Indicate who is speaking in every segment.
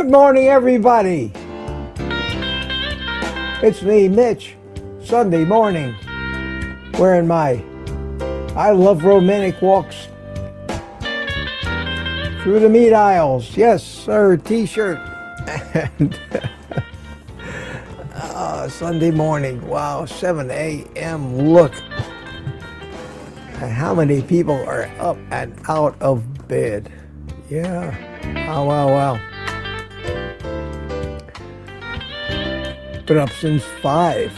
Speaker 1: Good morning, everybody. It's me, Mitch. Sunday morning, wearing my I Love Romantic Walks Through the Meat Aisles. Yes, sir, t-shirt. And Sunday morning, wow, 7 a.m. Look at how many people are up and out of bed. Yeah, wow. Been up since 5.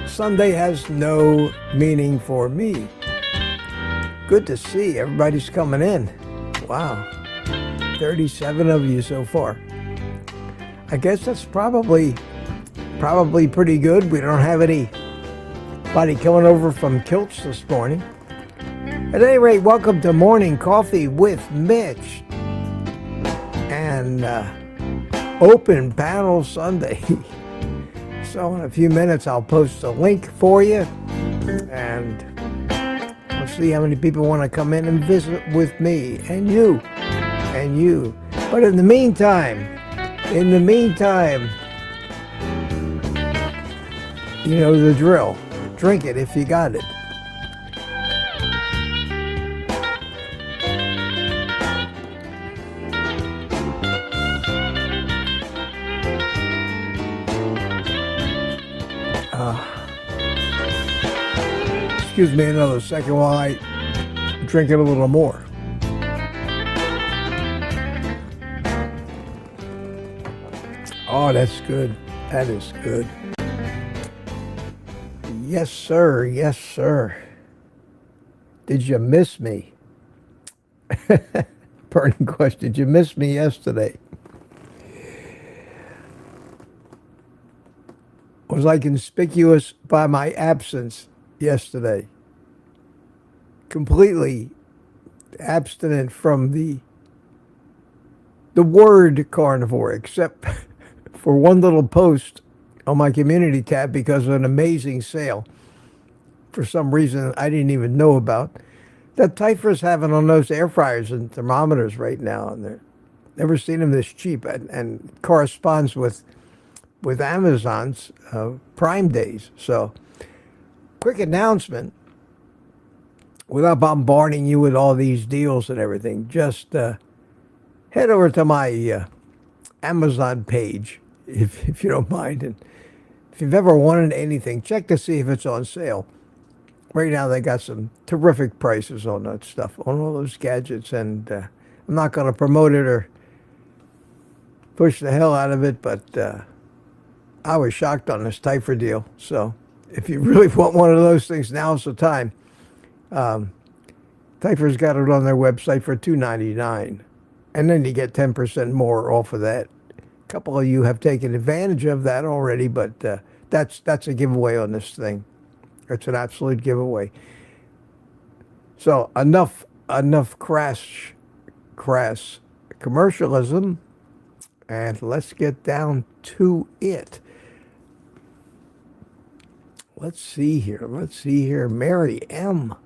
Speaker 1: Sunday has no meaning for me. Good to see everybody's coming in. Wow, 37 of you so far. I guess that's probably pretty good. We don't have anybody coming over from Kilts this morning. At any rate, welcome to Morning Coffee with Mitch and Open Panel Sunday. So in a few minutes, I'll post a link for you, and we'll see how many people want to come in and visit with me and you. But in the meantime, you know the drill. Drink it if you got it. Excuse me another second while I drink it a little more. Oh, that's good. That is good. Yes, sir. Yes, sir. Did you miss me? Burning question. Did you miss me yesterday? Was I conspicuous by my absence yesterday? Completely abstinent from the word carnivore, except for one little post on my community tab because of an amazing sale for some reason I didn't even know about that Typhra's having on those air fryers and thermometers right now, and they're never seen them this cheap, and corresponds with Amazon's Prime Days. So quick announcement, without bombarding you with all these deals and everything, just head over to my Amazon page if you don't mind, and if you've ever wanted anything, check to see if it's on sale. Right now they got some terrific prices on that stuff, on all those gadgets, and I'm not going to promote it or push the hell out of it, but I was shocked on this Typhra deal. So if you really want one of those things, now's the time. Typhra's got it on their website for $2.99, and then you get 10% more off of that. A couple of you have taken advantage of that already, but that's a giveaway on this thing. It's an absolute giveaway. So enough crass commercialism, and let's get down to it. Let's see here. Mary M.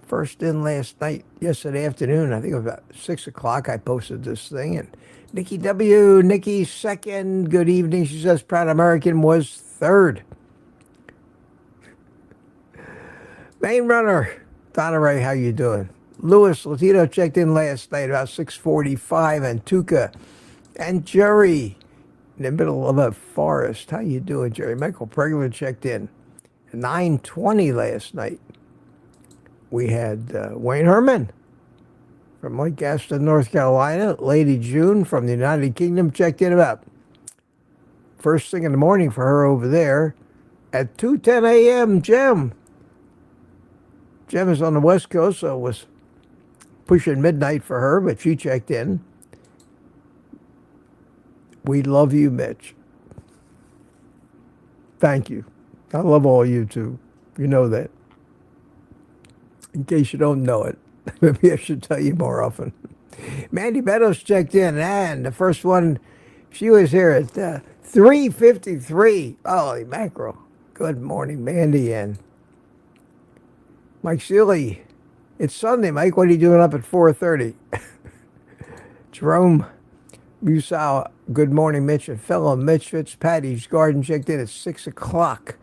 Speaker 1: First in last night, yesterday afternoon. I think it was about 6 o'clock I posted this thing. And Nikki W., Nikki second, good evening. She says Proud American was third. Main runner, Donna Ray, how you doing? Louis Latino checked in last night about 6:45, and Tuca and Jerry in the middle of a forest. How you doing, Jerry? Michael Pregler checked in at 9:20 last night. We had Wayne Herman from Lake Gaston, North Carolina. Lady June from the United Kingdom checked in about first thing in the morning for her over there at 2:10 a.m. Jem is on the West Coast, so it was pushing midnight for her, but she checked in. We love you, Mitch. Thank you. I love all you too. You know that. In case you don't know it, maybe I should tell you more often. Mandy Meadows checked in, and the first one, she was here at 3:53. Holy mackerel. Good morning, Mandy. And Mike Seeley, it's Sunday, Mike. What are you doing up at 4:30? Jerome Musau, good morning, Mitch. And fellow Mitch Patty's Garden checked in at 6 o'clock.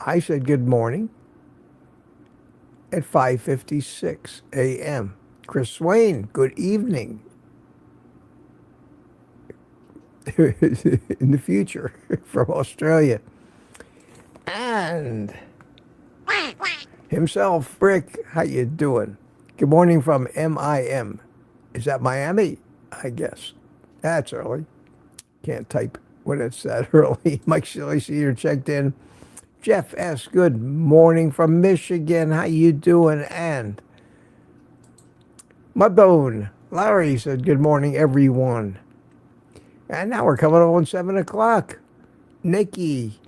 Speaker 1: I said good morning at 5:56 a.m. Chris Swain, good evening. In the future from Australia. And himself, Brick, how you doing? Good morning from MIM. Is that Miami? I guess. That's early. Can't type when it's that early. Mike Shilley here checked in. Jeff S., good morning from Michigan. How you doing? And Mudbone, Larry said, good morning, everyone. And now we're coming up on 7 o'clock. Nikki,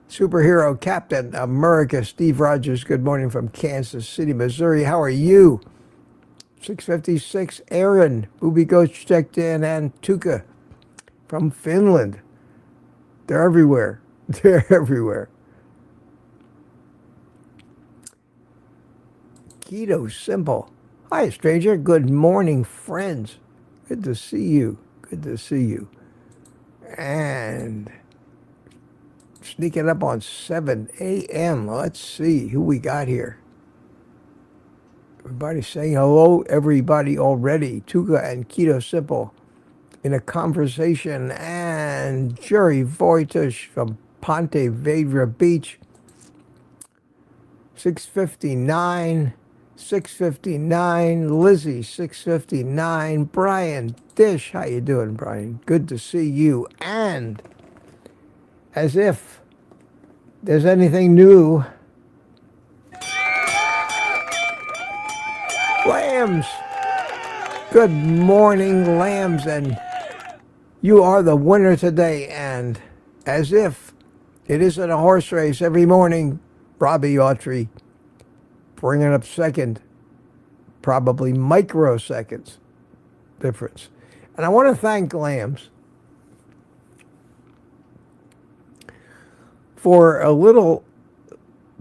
Speaker 1: Superhero Captain America, Steve Rogers, good morning from Kansas City, Missouri. How are you? 6:56, Aaron, Booby Ghost checked in, and Tuka from Finland. They're everywhere. They're everywhere. Keto Simple. Hi, stranger. Good morning, friends. Good to see you. Good to see you. And sneaking up on 7 a.m. Let's see who we got here. Everybody's saying hello, everybody already. Tuka and Keto Simple in a conversation. And Jerry Voitush from Ponte Vedra Beach. 6:59. 6:59. Lizzie, 6:59. Brian Dish, how you doing, Brian? Good to see you. And as if there's anything new, Lambs. Good morning, Lambs, and you are the winner today. And as if it isn't a horse race, every morning, Robbie Autry bringing up second, probably microseconds difference. And I want to thank Lambs for a little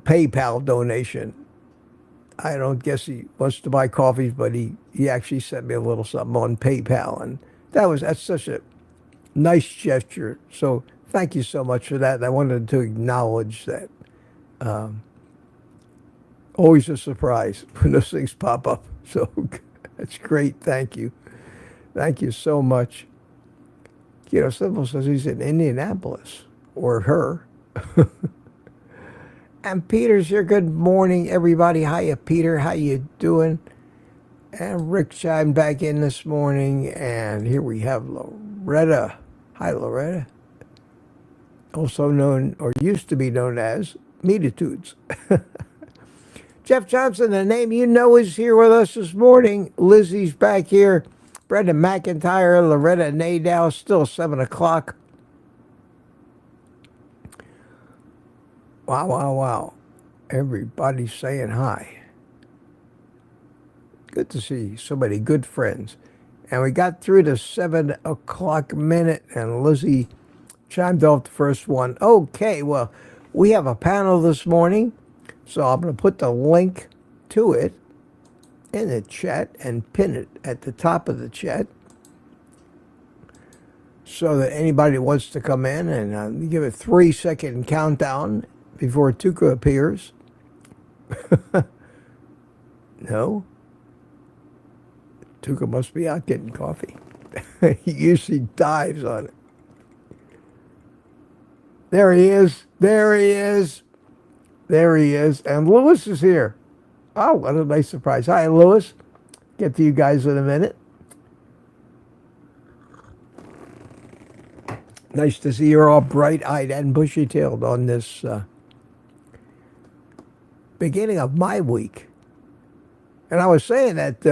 Speaker 1: PayPal donation. I don't guess he wants to buy coffees, but he actually sent me a little something on PayPal, and that's such a nice gesture. So thank you so much for that. And I wanted to acknowledge that. Always a surprise when those things pop up. So that's great. Thank you. Thank you so much. Keto Simple says he's in Indianapolis, or her. And Peter's here. Good morning, everybody. Hiya, Peter. How you doing? And Rick chimed back in this morning. And here we have Loretta. Hi, Loretta. Also known, or used to be known as, Meatitudes. Jeff Johnson, the name you know, is here with us this morning. Lizzie's back here. Brendan McIntyre, Loretta Nadow, still 7 o'clock. Wow, wow, wow. Everybody's saying hi. Good to see so many good friends. And we got through the 7 o'clock minute, and Lizzie chimed off the first one. Okay, well, we have a panel this morning, so I'm going to put the link to it in the chat and pin it at the top of the chat so that anybody wants to come in, and give a 3-second countdown before Tuka appears. No? Tuka must be out getting coffee. He usually dives on it. There he is. There he is. There he is. And Lewis is here. Oh, what a nice surprise. Hi, Lewis. Get to you guys in a minute. Nice to see you're all bright-eyed and bushy-tailed on this beginning of my week. And I was saying that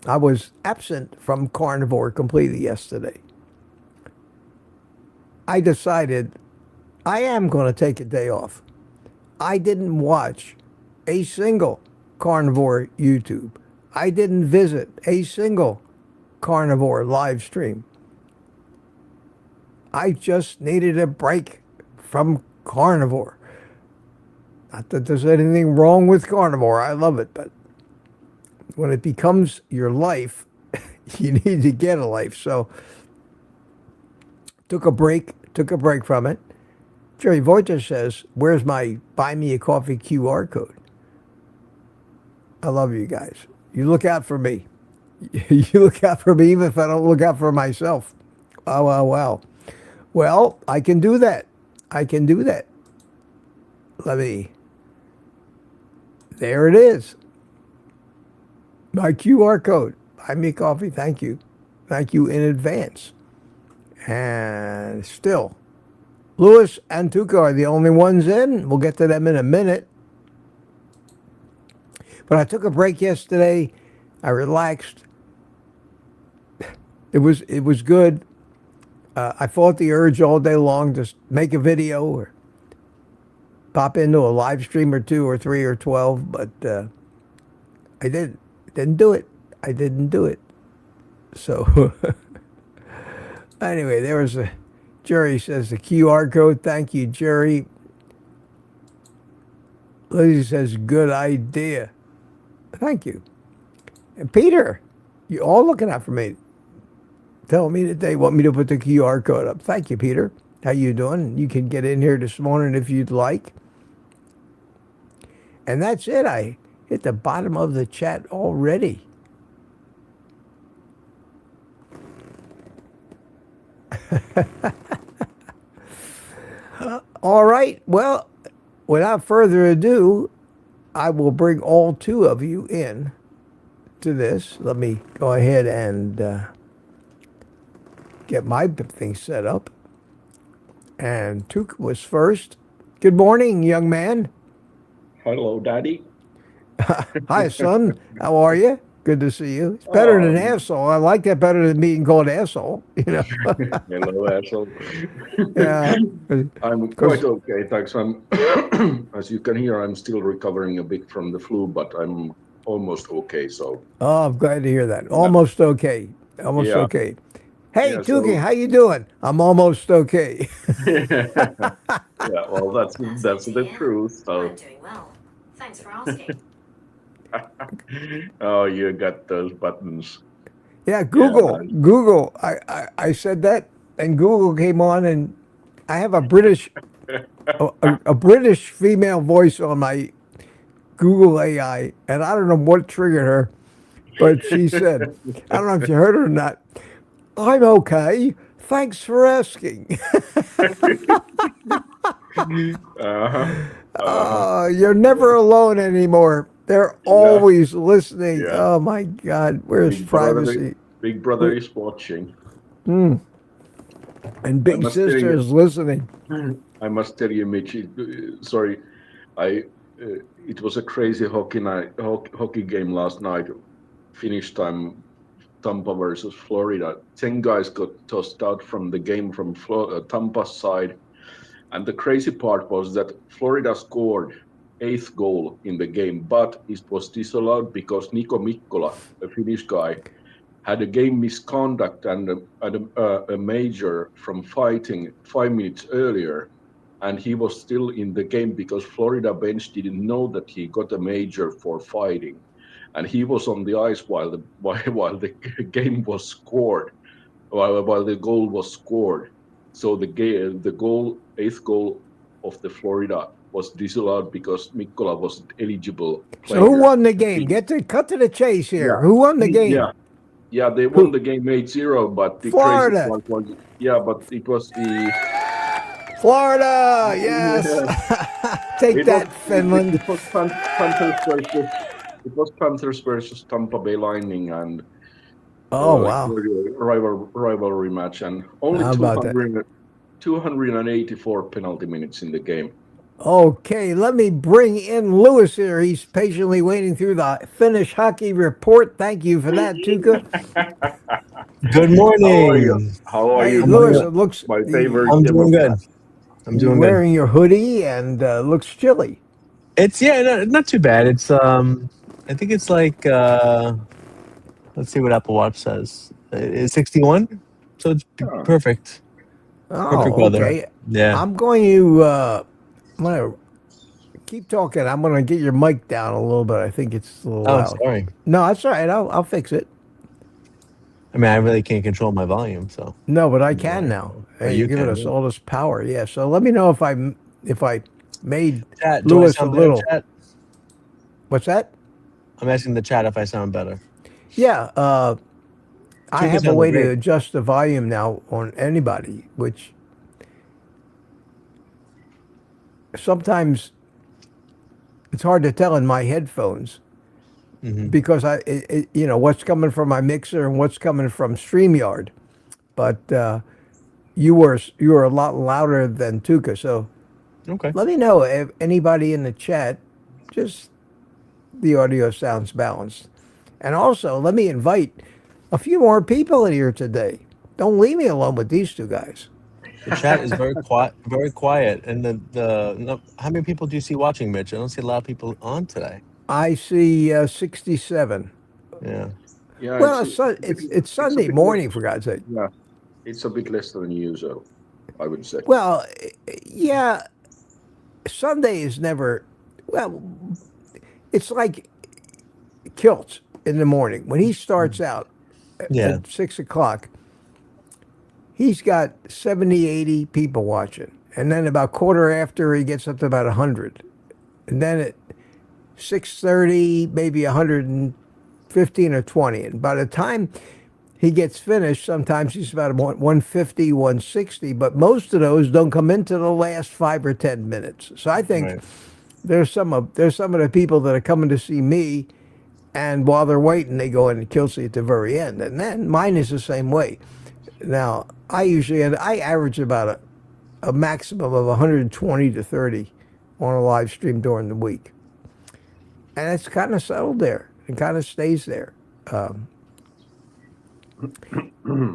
Speaker 1: I was absent from Carnivore completely yesterday. I decided I am going to take a day off. I didn't watch a single Carnivore YouTube. I didn't visit a single Carnivore live stream. I just needed a break from Carnivore. Not that there's anything wrong with Carnivore. I love it, but when it becomes your life, you need to get a life. So took a break from it. Jerry Voiter says, where's my Buy Me a Coffee QR code? I love you guys. You look out for me. You look out for me even if I don't look out for myself. Wow, wow, wow. Well, I can do that. There it is. My QR code. Buy me a coffee. Thank you. Thank you in advance. And still, Louis and Tuca are the only ones in. We'll get to them in a minute. But I took a break yesterday. I relaxed. It was good. I fought the urge all day long to make a video or pop into a live stream or 2 or 3 or 12, but I didn't do it. I didn't do it. So anyway, there was Jerry says the QR code. Thank you, Jerry. Lizzie says good idea. Thank you. And Peter, you all looking out for me. Telling me that they want me to put the QR code up. Thank you, Peter. How you doing? You can get in here this morning if you'd like. And that's it. I hit the bottom of the chat already. All right. Well, without further ado, I will bring all 2 of you in to this. Let me go ahead and get my thing set up. And Tuca was first. Good morning, young man.
Speaker 2: Hello, Daddy.
Speaker 1: Hi, son. How are you? Good to see you. It's better than asshole. I like that better than being called asshole. You know.
Speaker 2: Hello, asshole.
Speaker 1: Yeah.
Speaker 2: I'm quite okay, thanks. As you can hear, I'm still recovering a bit from the flu, but I'm almost okay. So.
Speaker 1: Oh, I'm glad to hear that. Almost okay. Almost okay. Hey,
Speaker 2: yeah,
Speaker 1: Tuki, how you doing? I'm almost okay.
Speaker 2: Yeah, well, that's the truth. So.
Speaker 3: I'm doing well. Thanks for asking.
Speaker 2: Oh, you got those buttons.
Speaker 1: Yeah, Google. Yeah. Google. I said that, and Google came on, and I have a British a British female voice on my Google AI, and I don't know what triggered her, but she said, I don't know if you heard her or not, I'm okay. Thanks for asking. You're never alone anymore. They're always listening. Yeah. Oh, my God. Where's privacy?
Speaker 2: Big Brother is watching.
Speaker 1: And Big Sister is listening.
Speaker 2: I must tell you, Mitch, sorry, it was a crazy hockey game last night. Finish time, Tampa versus Florida. 10 guys got tossed out from the game from Tampa's side. And the crazy part was that Florida scored 8th goal in the game, but it was disallowed because Niko Mikkola, a Finnish guy, had a game misconduct and a major from fighting 5 minutes earlier, and he was still in the game because Florida bench didn't know that he got a major for fighting, and he was on the ice while the game was scored, while the goal was scored. So the 8th goal of the Florida was disallowed because Mikkola wasn't eligible player.
Speaker 1: So who won the game? Cut to the chase here. Yeah. Who won the game?
Speaker 2: Yeah, they won the game 8-0, but the
Speaker 1: Florida.
Speaker 2: Crazy part was, but it was the
Speaker 1: Florida. Yes. Take that, Finland.
Speaker 2: It was Panthers versus Tampa Bay Lightning, and
Speaker 1: wow,
Speaker 2: rivalry match, and only 284 penalty minutes in the game.
Speaker 1: Okay, let me bring in Lewis here. He's patiently waiting through the Finnish hockey report. Thank you for that, Tuca.
Speaker 4: Good morning.
Speaker 2: How are you?
Speaker 1: Lewis, it looks
Speaker 2: my favorite.
Speaker 4: I'm doing good. I'm doing good.
Speaker 1: Wearing your hoodie and looks chilly.
Speaker 4: It's not too bad. It's I think it's like let's see what Apple Watch says. It's 61, so it's perfect.
Speaker 1: Oh,
Speaker 4: perfect weather.
Speaker 1: Okay.
Speaker 4: Yeah.
Speaker 1: I'm going to Keep talking. I'm going to get your mic down a little bit. I think it's a little
Speaker 4: Oh,
Speaker 1: loud.
Speaker 4: sorry.
Speaker 1: No, that's all right. I'll fix it.
Speaker 4: I mean, I really can't control my volume, so.
Speaker 1: No, but I can now.
Speaker 4: Oh,
Speaker 1: Hey,
Speaker 4: you
Speaker 1: you're giving
Speaker 4: can,
Speaker 1: us
Speaker 4: yeah.
Speaker 1: all this power. Yeah. So let me know if I made
Speaker 4: Chat, do I
Speaker 1: Lewis a
Speaker 4: sound better,
Speaker 1: little.
Speaker 4: chat?
Speaker 1: What's that?
Speaker 4: I'm asking the chat if I sound better.
Speaker 1: Yeah. I
Speaker 4: Tuka
Speaker 1: have a
Speaker 4: sounded
Speaker 1: way to
Speaker 4: great.
Speaker 1: adjust the volume now on anybody, which sometimes it's hard to tell in my headphones because what's coming from my mixer and what's coming from StreamYard. But you were a lot louder than Tuka, so
Speaker 4: Okay.
Speaker 1: let me know if anybody in the chat, just the audio sounds balanced. And also, let me invite a few more people in here today. Don't leave me alone with these two guys.
Speaker 4: The chat is very quiet, very quiet. And no, how many people do you see watching, Mitch? I don't see a lot of people on today.
Speaker 1: I see 67.
Speaker 4: Yeah.
Speaker 2: Yeah,
Speaker 1: Well, it's Sunday
Speaker 2: a bit
Speaker 1: morning,
Speaker 2: less-
Speaker 1: for God's sake.
Speaker 2: Yeah, it's a bit less than usual, I would say.
Speaker 1: Well, yeah, Sunday is never, well, it's like Kilts in the morning. When he starts out
Speaker 4: Yeah.
Speaker 1: at 6 o'clock, he's got 70, 80 people watching. And then about quarter after, he gets up to about 100. And then at 6:30, maybe 115 or 20. And by the time he gets finished, sometimes he's about 150, 160. But most of those don't come into the last 5 or 10 minutes. So I think
Speaker 4: Right.
Speaker 1: there's some of the people that are coming to see me, and while they're waiting, they go in and kill see at the very end. And then mine is the same way. Now, I average about a maximum of 120 to 30 on a live stream during the week. And it's kind of settled there. It kind of stays there.
Speaker 4: Were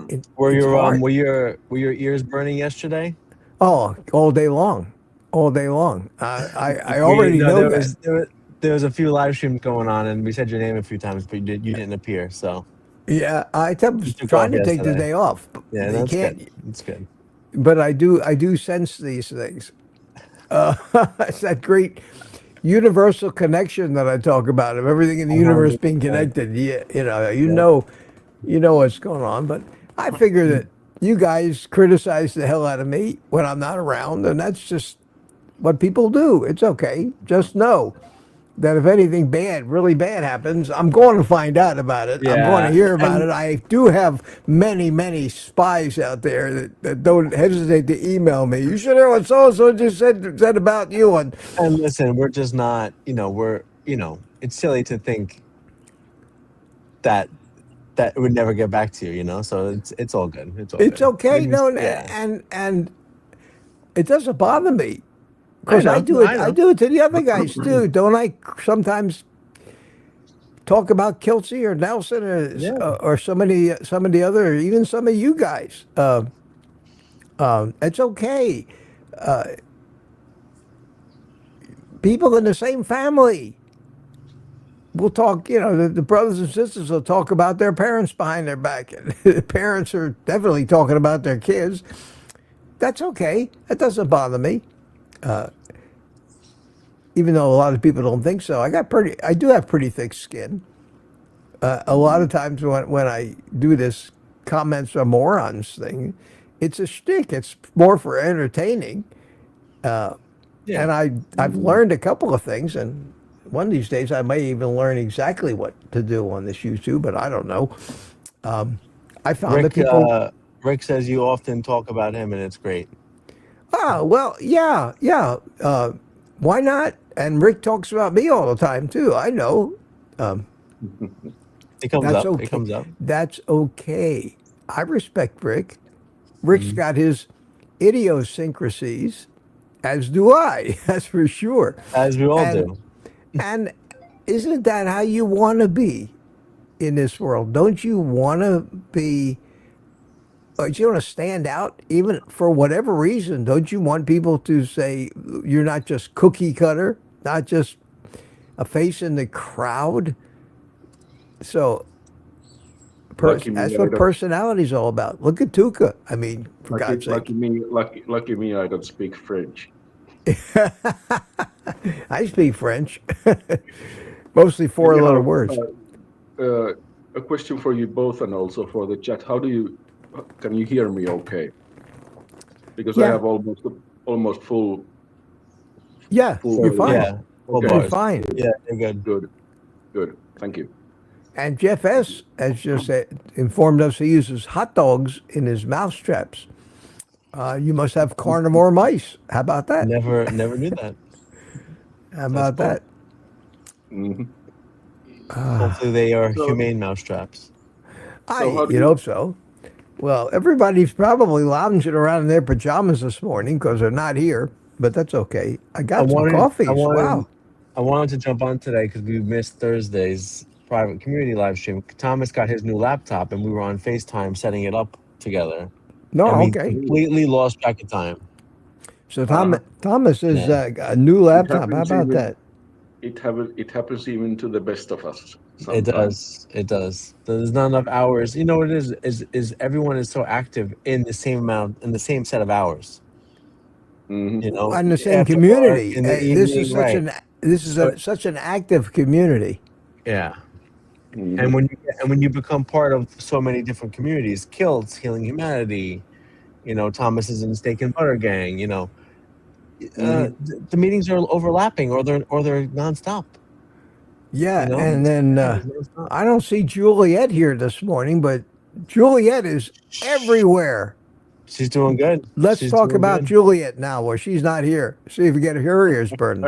Speaker 1: it's hard.
Speaker 4: your ears burning yesterday?
Speaker 1: Oh, all day long. All day long. I already know that.
Speaker 4: There was a few live streams going on, and we said your name a few times, but you didn't appear. So
Speaker 1: Yeah, I was
Speaker 4: took
Speaker 1: trying
Speaker 4: off
Speaker 1: to take the
Speaker 4: yesterday.
Speaker 1: day off. But
Speaker 4: yeah,
Speaker 1: they
Speaker 4: that's
Speaker 1: can't.
Speaker 4: good. That's good.
Speaker 1: But I do sense these things. It's that great universal connection that I talk about of everything in the universe being connected. Yeah, you know what's going on. But I figure that you guys criticize the hell out of me when I'm not around, and that's just what people do. It's okay. Just know that if anything bad, really bad happens, I'm going to find out about it. I'm going to hear about it. I do have many, many spies out there that don't hesitate to email me. You should hear what so-and-so just said about you. And
Speaker 4: listen, we're just not, it's silly to think that it would never get back to you, so it's all good. It's all
Speaker 1: it's
Speaker 4: good.
Speaker 1: okay. No, and it doesn't bother me. Because I do it to the other guys too. Don't I sometimes talk about Kelsey or Nelson or some of the other, even some of you guys? It's okay. People in the same family will talk, the brothers and sisters will talk about their parents behind their back. The parents are definitely talking about their kids. That's okay. That doesn't bother me. Even though a lot of people don't think so, I do have pretty thick skin. A lot of times when I do this comments or morons thing, it's a shtick. It's more for entertaining. And I've learned a couple of things, and one of these days I may even learn exactly what to do on this YouTube, but I don't know. I found that people.
Speaker 4: Rick says you often talk about him, and it's great.
Speaker 1: Oh, well, yeah. Why not? And Rick talks about me all the time, too. I know.
Speaker 4: It comes
Speaker 1: that's
Speaker 4: up.
Speaker 1: okay.
Speaker 4: It comes up.
Speaker 1: That's okay. I respect Rick. Rick's got his idiosyncrasies, as do I. That's for sure.
Speaker 4: As we all do.
Speaker 1: And isn't that how you want to be in this world? Don't you want to be... Don't you want to stand out, even for whatever reason? Don't you want people to say you're not just cookie cutter, not just a face in the crowd? So that's what personality is all about. Look at Tuka. I mean, for God's sake.
Speaker 2: Lucky me, I don't speak French.
Speaker 1: I speak French, mostly
Speaker 2: Maybe
Speaker 1: four-letter words.
Speaker 2: a question for you both and also for the chat. Can you hear me okay? Because I
Speaker 1: Yeah.
Speaker 2: have almost full.
Speaker 1: Yeah,
Speaker 2: full
Speaker 1: you're fine.
Speaker 4: Yeah, full
Speaker 1: You're
Speaker 4: bars.
Speaker 1: fine.
Speaker 4: Yeah, you're good.
Speaker 2: Good. Thank you.
Speaker 1: And Jeff S. has just informed us he uses hot dogs in his mouse traps. You must have carnivore mice. How about that?
Speaker 4: Never knew that.
Speaker 1: How about
Speaker 4: cool.
Speaker 1: that?
Speaker 2: Mhm.
Speaker 4: Hopefully they are
Speaker 2: So-
Speaker 4: humane mousetraps.
Speaker 2: how do
Speaker 1: You'd
Speaker 2: you-
Speaker 1: hope so. Well, everybody's probably lounging around in their pajamas this morning because they're not here, but that's okay. I got some coffees. Wow.
Speaker 4: I wanted to jump on today because we missed Thursday's private community live stream. Thomas got his new laptop and we were on FaceTime setting it up together.
Speaker 1: No,
Speaker 4: and we
Speaker 1: okay.
Speaker 4: completely lost track of time.
Speaker 1: So Thomas is a new laptop. How about that?
Speaker 2: It happens even to the best of us.
Speaker 4: It
Speaker 2: sometimes.
Speaker 4: does. It does. There's not enough hours. You know what it is everyone is so active in the same set of hours.
Speaker 2: Mhm.
Speaker 4: You know,
Speaker 1: In the same
Speaker 4: after
Speaker 1: community.
Speaker 4: work, in the
Speaker 1: This is
Speaker 4: evening, right.
Speaker 1: such an active community.
Speaker 4: Yeah.
Speaker 2: Mhm.
Speaker 4: And when you become part of so many different communities, Kilts, Healing Humanity, Thomas is in the Steak and Butter Gang, the meetings are overlapping or they're nonstop.
Speaker 1: Yeah,
Speaker 4: You know?
Speaker 1: and then
Speaker 4: It's nonstop.
Speaker 1: I don't see Juliet here this morning, but Juliet is everywhere.
Speaker 4: She's doing good.
Speaker 1: Let's
Speaker 4: She's
Speaker 1: talk
Speaker 4: doing
Speaker 1: about
Speaker 4: good.
Speaker 1: Juliet now, where she's not here. See if we get her ears burning.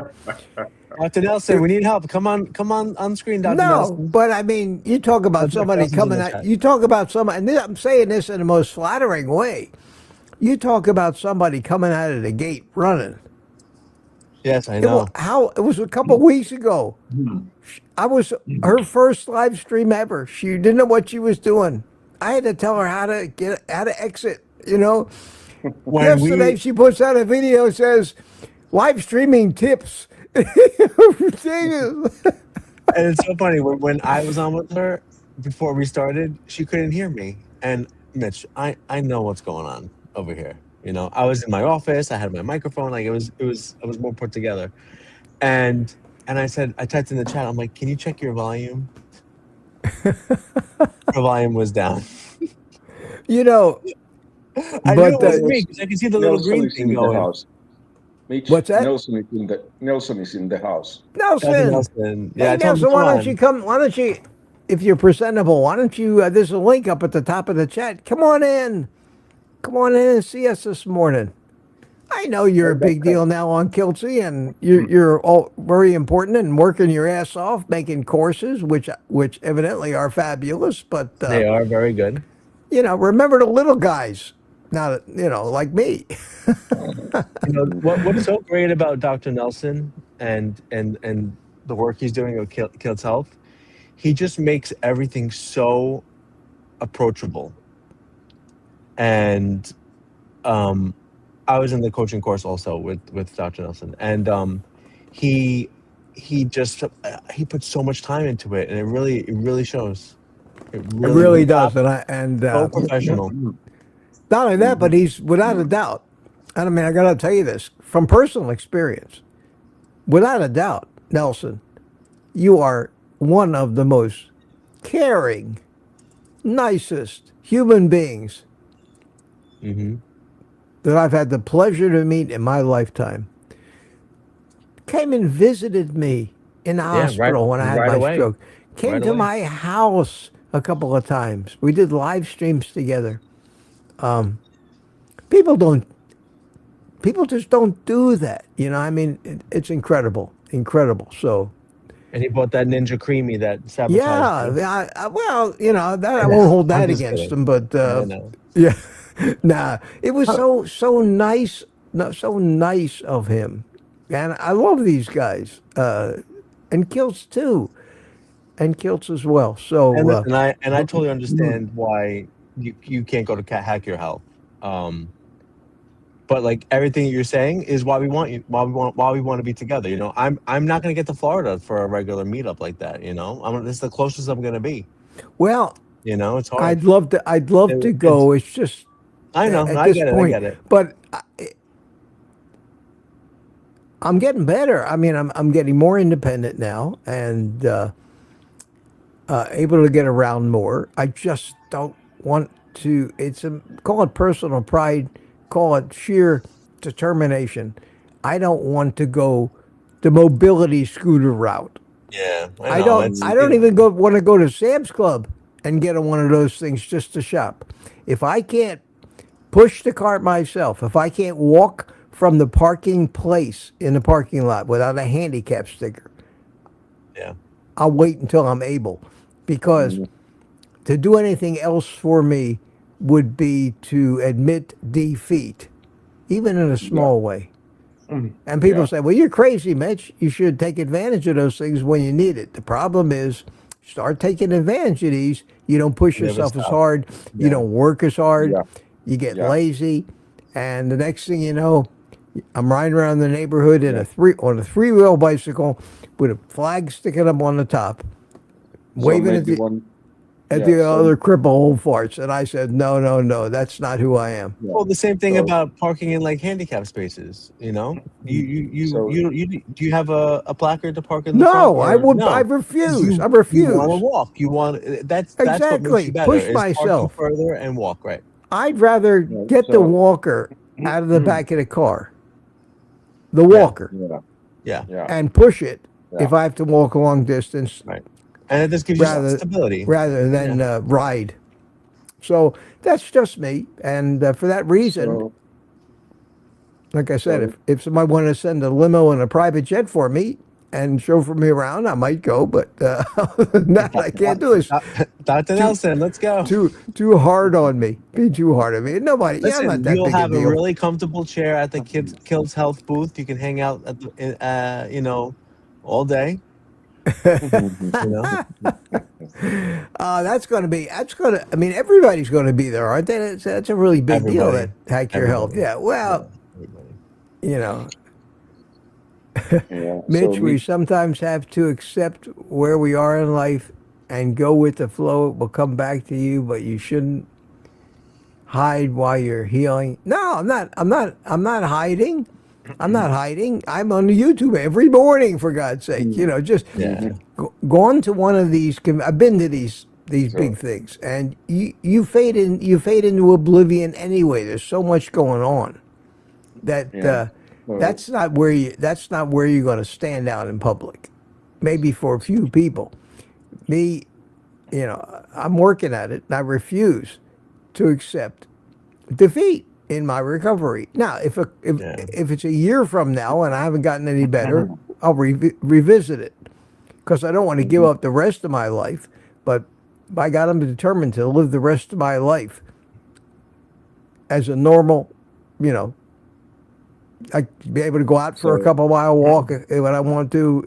Speaker 4: Dr. Nelson, we need help. Come on screen, Dr.
Speaker 1: No,
Speaker 4: Nelson.
Speaker 1: but I mean, you talk about
Speaker 4: Dr.
Speaker 1: somebody
Speaker 4: Nelson's in
Speaker 1: coming
Speaker 4: the
Speaker 1: out.
Speaker 4: chat.
Speaker 1: You talk about somebody, and I'm saying this in the most flattering way. You talk about somebody coming out of the gate running.
Speaker 4: Yes, I know.
Speaker 1: It was a couple weeks ago. I was her first live stream ever. She didn't know what she was doing. I had to tell her how to exit.
Speaker 4: When
Speaker 1: Yesterday she puts out a video says live streaming tips.
Speaker 4: And it's so funny when I was on with her before we started, she couldn't hear me. And Mitch, I know what's going on over here. I was in my office. I had my microphone. Like I was more put together. And I typed in the chat. I'm like, can you check your volume? Her volume was down.
Speaker 1: You know,
Speaker 4: I
Speaker 1: But,
Speaker 4: knew it was me because I can see the little
Speaker 2: Nelson
Speaker 4: green
Speaker 2: is
Speaker 4: thing
Speaker 2: in the
Speaker 4: going.
Speaker 2: house. Mitch,
Speaker 1: What's that?
Speaker 2: Nelson is in the house.
Speaker 4: Dr.
Speaker 1: Nelson.
Speaker 4: Nelson. Yeah, I
Speaker 1: Hey,
Speaker 4: told him
Speaker 1: Nelson,
Speaker 4: to
Speaker 1: why
Speaker 4: come
Speaker 1: don't
Speaker 4: on.
Speaker 1: you come? Why don't you, if you're presentable, why don't you? There's a link up at the top of the chat. Come on in. Come on in and see us this morning. I know you're a big deal now on Kiltsy, and you're all very important and working your ass off, making courses, which evidently are fabulous. But
Speaker 4: They are very good.
Speaker 1: remember the little guys. Now, like me.
Speaker 4: What's so great about Dr. Nelson and the work he's doing with Kilt's Health, he just makes everything so approachable. And I was in the coaching course also with Dr. Nelson, and he puts so much time into it, and it really shows.
Speaker 1: It really does, and
Speaker 4: So professional.
Speaker 1: not only that, but he's without a doubt. And I mean, I got to tell you this from personal experience. Without a doubt, Nelson, you are one of the most caring, nicest human beings
Speaker 4: Mm-hmm.
Speaker 1: that I've had the pleasure to meet in my lifetime. Came and visited me in the hospital when I had my
Speaker 4: away.
Speaker 1: stroke. Came
Speaker 4: Right
Speaker 1: to
Speaker 4: away.
Speaker 1: my house a couple of times. We did live streams together. People just don't do that. I mean, it's incredible. So,
Speaker 4: And he bought that Ninja Creamy that sabotaged.
Speaker 1: yeah,
Speaker 4: me.
Speaker 1: well, that I won't hold that
Speaker 4: I'm just
Speaker 1: against
Speaker 4: kidding.
Speaker 1: him, but
Speaker 4: I know.
Speaker 1: yeah, nah, it was so nice, so nice of him, and I love these guys, and Kilts too, and Kilts as well. So,
Speaker 4: And I totally understand why you can't go to Hack Your Health. But like everything you're saying is why we want to be together. I'm not gonna get to Florida for a regular meetup like that. This is the closest I'm gonna be.
Speaker 1: well,
Speaker 4: It's hard.
Speaker 1: I'd love to go. It's just
Speaker 4: I know.
Speaker 1: at
Speaker 4: I
Speaker 1: this
Speaker 4: get it.
Speaker 1: point,
Speaker 4: I get it.
Speaker 1: but I'm getting better. I mean, I'm getting more independent now and able to get around more. I just don't want to. Call it personal pride, call it sheer determination. I don't want to go the mobility scooter route.
Speaker 4: Yeah,
Speaker 1: I
Speaker 4: know.
Speaker 1: don't. I don't even want to go to Sam's Club and get on one of those things just to shop. If I can't push the cart myself, if I can't walk from the parking place in the parking lot without a handicap sticker,
Speaker 4: Yeah.
Speaker 1: I'll wait until I'm able, because to do anything else for me would be to admit defeat, even in a small way. And people say, well, you're crazy, Mitch. You should take advantage of those things when you need it. The problem is, start taking advantage of these. You don't push
Speaker 4: Never
Speaker 1: yourself as
Speaker 4: stop.
Speaker 1: hard. You don't work as hard.
Speaker 2: Yeah.
Speaker 1: You get
Speaker 2: Yeah.
Speaker 1: lazy. And the next thing you know, I'm riding around the neighborhood on a three-wheel bicycle with a flag sticking up on the top, waving at the other cripple old farts. And I said, no, that's not who I am.
Speaker 4: Well, the same thing
Speaker 2: So-
Speaker 4: about parking in like handicap spaces. You know, you
Speaker 2: So-
Speaker 4: do you have a placard to park in the front?
Speaker 1: No,
Speaker 4: or-
Speaker 1: I would.
Speaker 4: No.
Speaker 1: I refuse. I
Speaker 4: You
Speaker 1: refuse.
Speaker 4: want to walk. You want that's what
Speaker 1: Exactly.
Speaker 4: makes you better.
Speaker 1: Push
Speaker 4: is parking
Speaker 1: myself.
Speaker 4: further and walk right.
Speaker 1: I'd rather get the
Speaker 2: so-
Speaker 1: walker out of the back of the car, the walker,
Speaker 4: Yeah,
Speaker 1: and push it
Speaker 2: Yeah.
Speaker 1: if I have to walk a long distance,
Speaker 4: right. And it just gives you
Speaker 1: Rather-
Speaker 4: stability.
Speaker 1: rather than ride. So that's just me, and for that reason,
Speaker 2: So,
Speaker 1: like I said,
Speaker 2: so-
Speaker 1: if somebody wanted to send a limo and a private jet for me and chauffeur me around, I might go. But other than that, I can't do this.
Speaker 4: Dr. Nelson, let's go.
Speaker 1: Too hard on me. Be too hard on me. Nobody. I'm
Speaker 4: Listen,
Speaker 1: not that
Speaker 4: you'll
Speaker 1: big a
Speaker 4: have a
Speaker 1: deal.
Speaker 4: really comfortable chair at the Kills Health booth. You can hang out at the, all day. You know,
Speaker 1: I mean, everybody's going to be there, aren't they? That's a really big deal,
Speaker 4: Everybody.
Speaker 1: that Hack Your Health.
Speaker 4: Everybody.
Speaker 1: Yeah, well,
Speaker 4: everybody.
Speaker 1: you know,
Speaker 2: yeah.
Speaker 1: Mitch,
Speaker 2: So
Speaker 1: we sometimes have to accept where we are in life and go with the flow. It will come back to you, but you shouldn't hide while you're healing. No, I'm not hiding. I'm not hiding. I'm on YouTube every morning, for God's sake. Just
Speaker 4: Yeah.
Speaker 1: gone to one of these. I've been to these big things, and you fade into oblivion anyway. There's so much going on that
Speaker 2: Yeah.
Speaker 1: that's not where you're going to stand out in public. Maybe for a few people. Me, I'm working at it, and I refuse to accept defeat in my recovery. Now, if it's a year from now and I haven't gotten any better, I'll revisit it, because I don't want to give up the rest of my life. But by God, I'm determined to live the rest of my life as a normal, I be able to go out for a couple mile walk when I want to,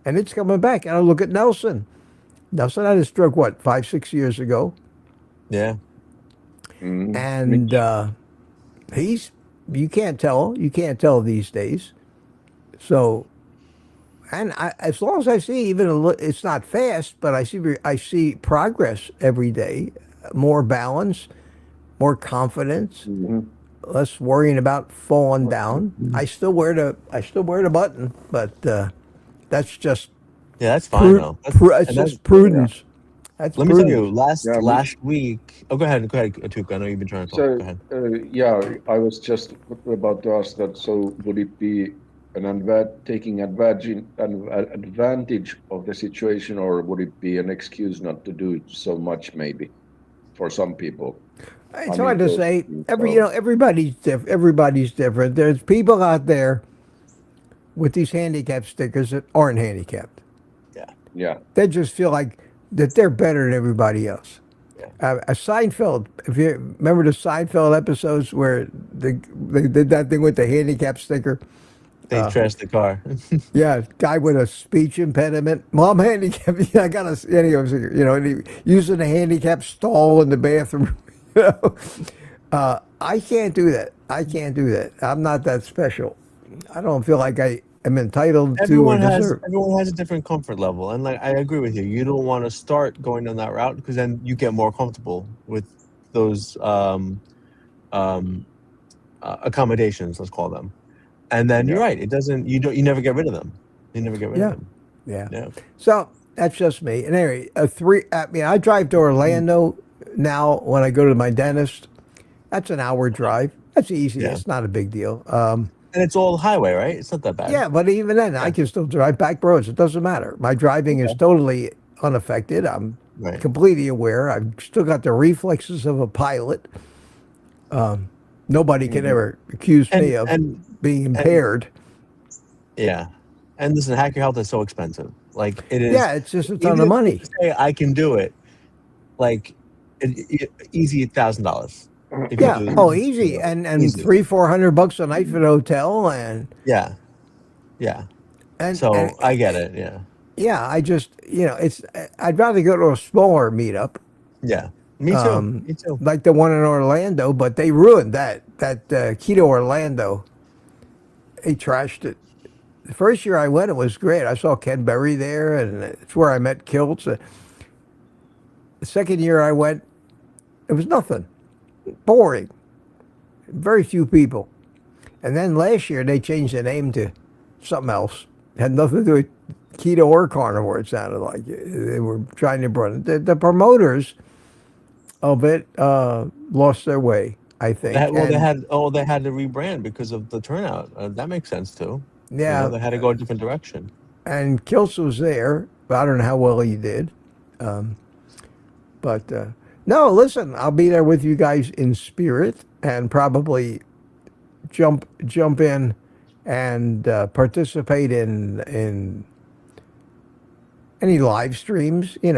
Speaker 1: and it's coming back. And I look at Nelson. Nelson had a stroke, 5-6 years ago.
Speaker 4: Yeah.
Speaker 1: And you can't tell these days. So, and as long as I see, even it's not fast, but I see progress every day, more balance, more confidence, less worrying about falling down. I still wear the button, but that's just
Speaker 4: Yeah, that's fine though.
Speaker 1: it's just prudence. That's
Speaker 4: Let me tell
Speaker 1: prudence.
Speaker 4: you,
Speaker 2: Yeah,
Speaker 4: last week. Oh, go ahead, Atuk. I know you've been trying to talk.
Speaker 2: So,
Speaker 4: Go ahead.
Speaker 2: I was just about to ask that. So, would it be taking advantage of the situation, or would it be an excuse not to do it so much? Maybe for some people.
Speaker 1: It's
Speaker 2: I
Speaker 1: hard
Speaker 2: mean,
Speaker 1: to say.
Speaker 2: so-
Speaker 1: Everybody's Everybody's different. There's people out there with these handicap stickers that aren't handicapped.
Speaker 2: Yeah.
Speaker 1: They just feel like that they're better than everybody else. Seinfeld, if you remember the Seinfeld episodes where they did that thing with the handicap sticker.
Speaker 4: They trashed the car.
Speaker 1: Yeah, guy with a speech impediment. Mom handicapped. I got a handicap sticker. And he using a handicap stall in the bathroom. I can't do that. I'm not that special. I don't feel like I am entitled to or
Speaker 4: Everyone
Speaker 1: deserve.
Speaker 4: has a different comfort level, and like I agree with you. You don't want to start going down that route because then you get more comfortable with those accommodations. Let's call them. And then you're
Speaker 2: Yeah.
Speaker 4: right. It doesn't. You never get rid of them. You never get rid
Speaker 1: Yeah.
Speaker 4: of them.
Speaker 1: Yeah.
Speaker 4: Yeah.
Speaker 1: So that's just me. And anyway, I drive to Orlando now when I go to my dentist. That's an hour drive. That's easy.
Speaker 4: Yeah.
Speaker 1: It's not a big deal.
Speaker 4: And it's all highway, right? It's not that bad.
Speaker 1: Yeah, but even then, I can still drive back roads. It doesn't matter. My driving is totally unaffected. I'm
Speaker 4: Right.
Speaker 1: completely aware. I've still got the reflexes of a pilot. Nobody can ever accuse me of being impaired.
Speaker 4: Yeah. And listen, Hack Your Health is so expensive. Like it is.
Speaker 1: Yeah, it's just a ton
Speaker 4: even
Speaker 1: of
Speaker 4: if
Speaker 1: money.
Speaker 4: you say I can do it, like easy $1,000.
Speaker 1: Yeah. Oh, easy. And
Speaker 4: Easy.
Speaker 1: $300-400 a night for the hotel, and
Speaker 4: Yeah. So
Speaker 1: and
Speaker 4: I get it. Yeah.
Speaker 1: yeah, I just I'd rather go to a smaller meetup.
Speaker 4: Yeah. Me too. Me too.
Speaker 1: Like the one in Orlando, but they ruined that Keto Orlando. They trashed it. The first year I went, it was great. I saw Ken Berry there, and it's where I met Kiltz. The second year I went, it was nothing. Boring. Very few people. And then last year they changed the name to something else. It had nothing to do with keto or carnivore, it sounded like. They were trying to run it. The promoters of it lost their way, I think.
Speaker 4: They had to rebrand because of the turnout. That makes sense too.
Speaker 1: Yeah.
Speaker 4: They had to go a different direction.
Speaker 1: And Kiltz was there, but I don't know how well he did. No, listen, I'll be there with you guys in spirit and probably jump in and participate in any live streams, in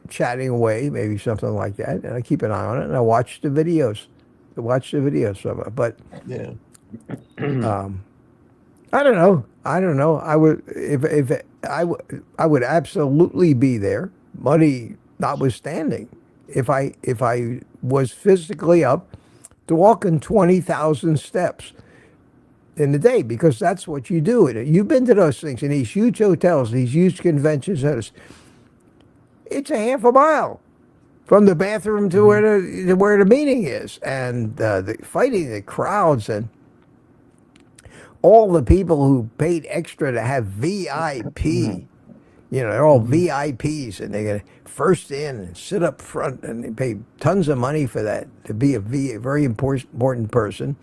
Speaker 1: chatting away, maybe something like that. And I keep an eye on it, and I watch the videos. From it. But
Speaker 4: Yeah.
Speaker 1: I don't know. I would I would absolutely be there, money notwithstanding, if I was physically up to walking 20,000 steps in the day, because that's what you do. You've been to those things in these huge hotels, these huge convention centers. It's a half a mile from the bathroom to where the meeting is, and fighting the crowds and all the people who paid extra to have VIP. They're all VIPs, and they get first in and sit up front, and they pay tons of money for that, to be a very important person.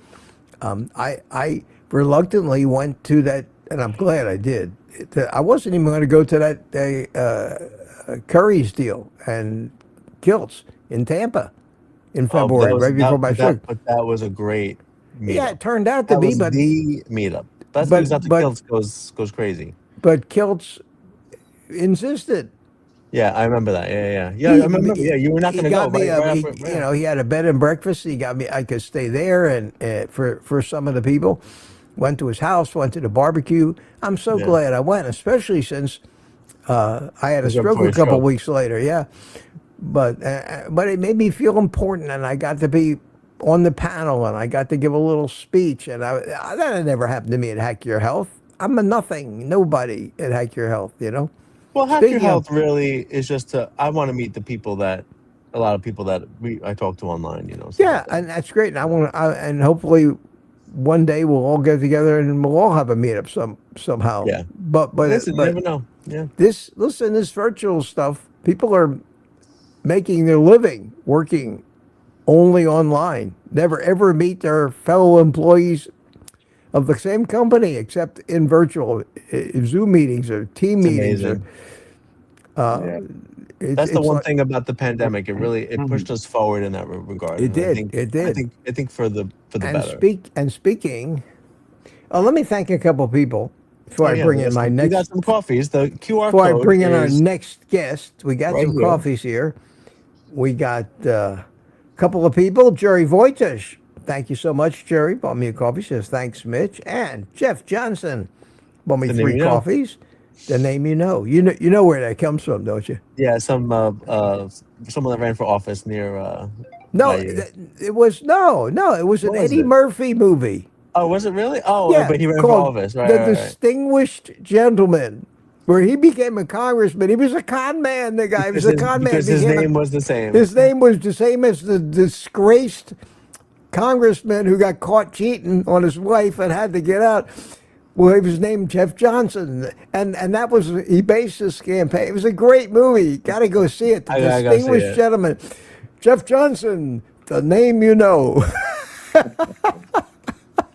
Speaker 1: I reluctantly went to that, and I'm glad I did. I wasn't even going to go to that Curry's deal and Kiltz in Tampa in February, right before my show.
Speaker 4: But that was a great meetup.
Speaker 1: Yeah, it turned out to be,
Speaker 4: but the meetup. That's because the Kiltz goes crazy.
Speaker 1: But Kiltz insisted.
Speaker 4: Yeah, I remember that. Yeah. I remember. Yeah, you were not going to go.
Speaker 1: He had a bed and breakfast. He got me. I could stay there, and for some of the people, went to his house, went to the barbecue. I'm so glad I went, especially since I had a stroke a couple weeks later. Yeah, but it made me feel important, and I got to be on the panel, and I got to give a little speech, and that had never happened to me at Hack Your Health. I'm a nobody at Hack Your Health,
Speaker 4: Well, Hack Your Health really is just I want to meet a lot of people that I talk to online,
Speaker 1: Yeah, and that's great. And and hopefully one day we'll all get together and we'll all have a meetup somehow.
Speaker 4: Yeah.
Speaker 1: But
Speaker 4: listen, you never know. Yeah.
Speaker 1: This virtual stuff, people are making their living working only online. Never ever meet their fellow employees of the same company except in virtual Zoom meetings or team meetings.
Speaker 4: That's the one thing about the pandemic. It really pushed us forward in that regard.
Speaker 1: It did.
Speaker 4: I think for the better.
Speaker 1: Speaking, let me thank a couple people before I bring in my next.
Speaker 4: We got some coffees. The QR
Speaker 1: before
Speaker 4: code.
Speaker 1: I bring in our next guest, we got some
Speaker 4: here.
Speaker 1: coffees here. We got a couple of people. Jerry Voitish. Thank you so much, Jerry. Bought me a coffee. Says thanks, Mitch. And Jeff Johnson bought me 3 coffees. The name you know. You know where that comes from, don't you?
Speaker 4: Yeah, someone that ran for office near.
Speaker 1: It was an Eddie Murphy movie.
Speaker 4: Oh, was it really? Oh,
Speaker 1: yeah,
Speaker 4: but he ran for office, right?
Speaker 1: The Distinguished Gentleman, where he became a congressman. He was a con man. The guy was a con man
Speaker 4: because his name was the same.
Speaker 1: His name was the same as the disgraced congressman who got caught cheating on his wife and had to get out. Well, he was named Jeff Johnson, and that was, he based his campaign. It was a great movie. Got to go see it. The
Speaker 4: I gotta go see
Speaker 1: distinguished
Speaker 4: it.
Speaker 1: gentleman, Jeff Johnson, the name you know.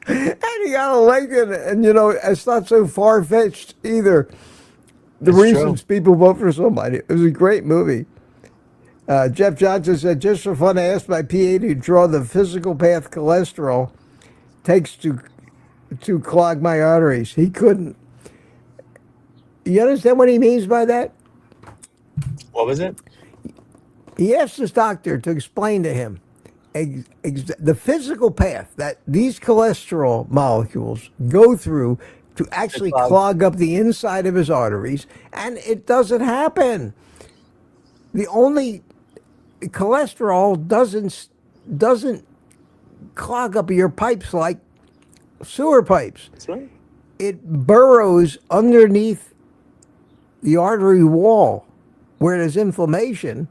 Speaker 1: And he got elected, and you know, it's not so far-fetched either. The
Speaker 4: It's
Speaker 1: reasons people vote for somebody. It was a great movie. Jeff Johnson said, just for fun, I asked my PA to draw the physical path cholesterol takes to clog my arteries. He couldn't. You understand what he means by that?
Speaker 4: What was it?
Speaker 1: He asked his doctor to explain to him the physical path that these cholesterol molecules go through to actually clog up the inside of his arteries, and it doesn't happen. The only cholesterol doesn't clog up your pipes like sewer pipes.
Speaker 4: That's right.
Speaker 1: It burrows underneath the artery wall where there's inflammation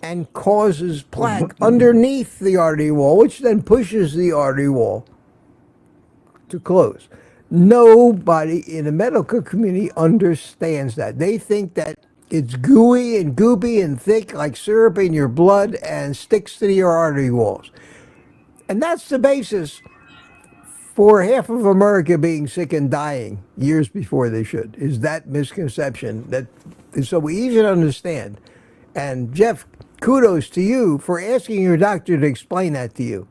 Speaker 1: and causes plaque underneath the artery wall, which then pushes the artery wall to close. Nobody in the medical community understands that. They think that it's gooey and goopy and thick like syrup in your blood and sticks to your artery walls. And that's the basis for half of America being sick and dying years before they should, is that misconception that is so easy to understand. And Jeff, kudos to you for asking your doctor to explain that to you.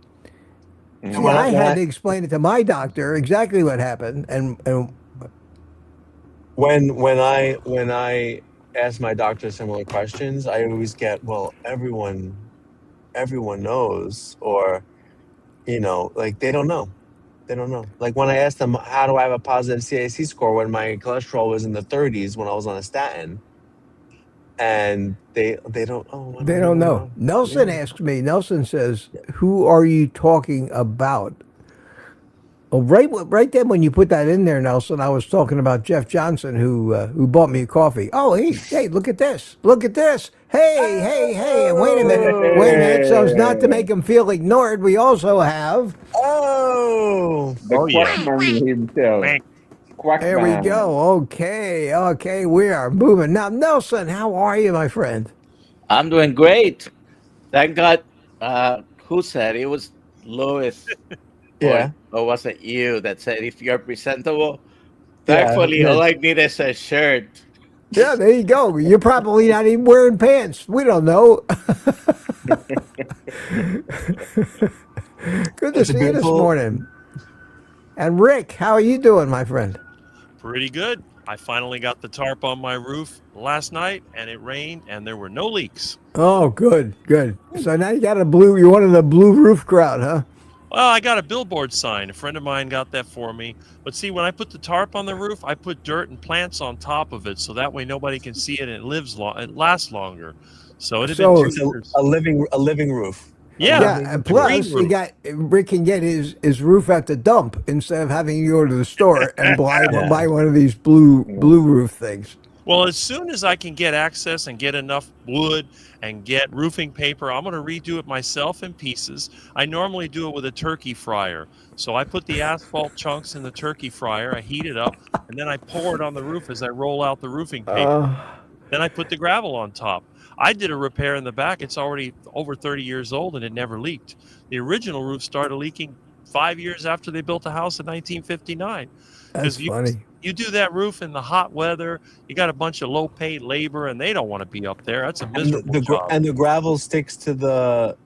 Speaker 1: See, I had to explain it to my doctor exactly what happened, and
Speaker 4: When I ask my doctor similar questions, I always get, well, everyone knows, or you know, like they don't know. They don't know. Like when I asked them, how do I have a positive CAC score when my cholesterol was in the 30s when I was on a statin? And they don't. Oh,
Speaker 1: they don't know. Nelson asked me. Nelson says, "Who are you talking about?" Well, right then when you put that in there, Nelson, I was talking about Jeff Johnson, who bought me a coffee. Oh, hey, look at this! Look at this! Hey! And wait a minute. So it's not to make him feel ignored. We also have.
Speaker 2: The Quackman himself. Quackman.
Speaker 1: There we go. Okay, we are moving now. Nelson, how are you, my friend?
Speaker 5: I'm doing great. Thank God. Who said it was Louis?
Speaker 4: Yeah.
Speaker 5: Or was it you that said if you're presentable? Thankfully, all I need is a shirt.
Speaker 1: Yeah, there you go. You're probably not even wearing pants. We don't know. Good to see you this morning. And Rick, how are you doing, my friend?
Speaker 6: Pretty good. I finally got the tarp on my roof last night, and it rained, and there were no leaks.
Speaker 1: Oh, good. So now you got you're one of the blue roof crowd, huh?
Speaker 6: Well, I got a billboard sign. A friend of mine got that for me. But see, when I put the tarp on the roof, I put dirt and plants on top of it, so that way nobody can see it and it lasts longer. So it had been 2 years.
Speaker 4: A living roof.
Speaker 6: Yeah,
Speaker 1: and plus Rick can get his roof at the dump instead of having you go to the store and buy one of these blue roof things.
Speaker 6: Well, as soon as I can get access and get enough wood and get roofing paper, I'm going to redo it myself in pieces. I normally do it with a turkey fryer. So I put the asphalt chunks in the turkey fryer, I heat it up, and then I pour it on the roof as I roll out the roofing paper. Then I put the gravel on top. I did a repair in the back. It's already over 30 years old, and it never leaked. The original roof started leaking 5 years after they built the house in 1959.
Speaker 1: That's funny.
Speaker 6: You do that roof in the hot weather, you got a bunch of low-paid labor, and they don't want to be up there. That's a miserable job.
Speaker 4: And the gravel sticks into the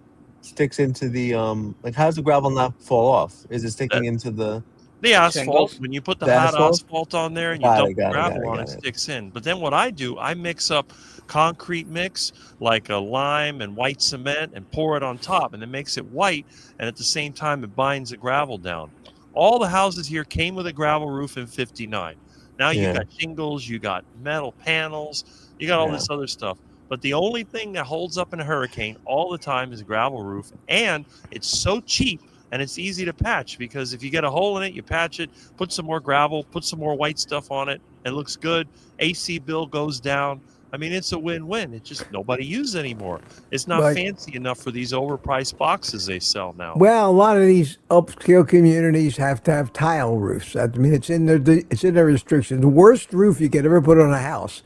Speaker 4: like, how does the gravel not fall off? Is it sticking into the
Speaker 6: asphalt?
Speaker 5: shingles?
Speaker 6: When you put the
Speaker 4: The
Speaker 6: hot
Speaker 4: asphalt?
Speaker 6: asphalt on there and you dump the gravel on, it
Speaker 4: got it.
Speaker 6: sticks in. But then what I do, I mix up concrete mix like a lime and white cement and pour it on top, and it makes it white, and at the same time it binds the gravel down. All the houses here came with a gravel roof in 59. Now you got shingles, you got metal panels, you got all this other stuff. But the only thing that holds up in a hurricane all the time is a gravel roof, and it's so cheap and it's easy to patch, because if you get a hole in it, you patch it, put some more gravel, put some more white stuff on it, it looks good. AC bill goes down. I mean, it's a win-win. It's just nobody uses it anymore. It's not
Speaker 1: But-
Speaker 6: fancy enough for these overpriced boxes they sell now.
Speaker 1: Well, a lot of these upscale communities have to have tile roofs. I mean, it's in their restrictions. The worst roof you could ever put on a house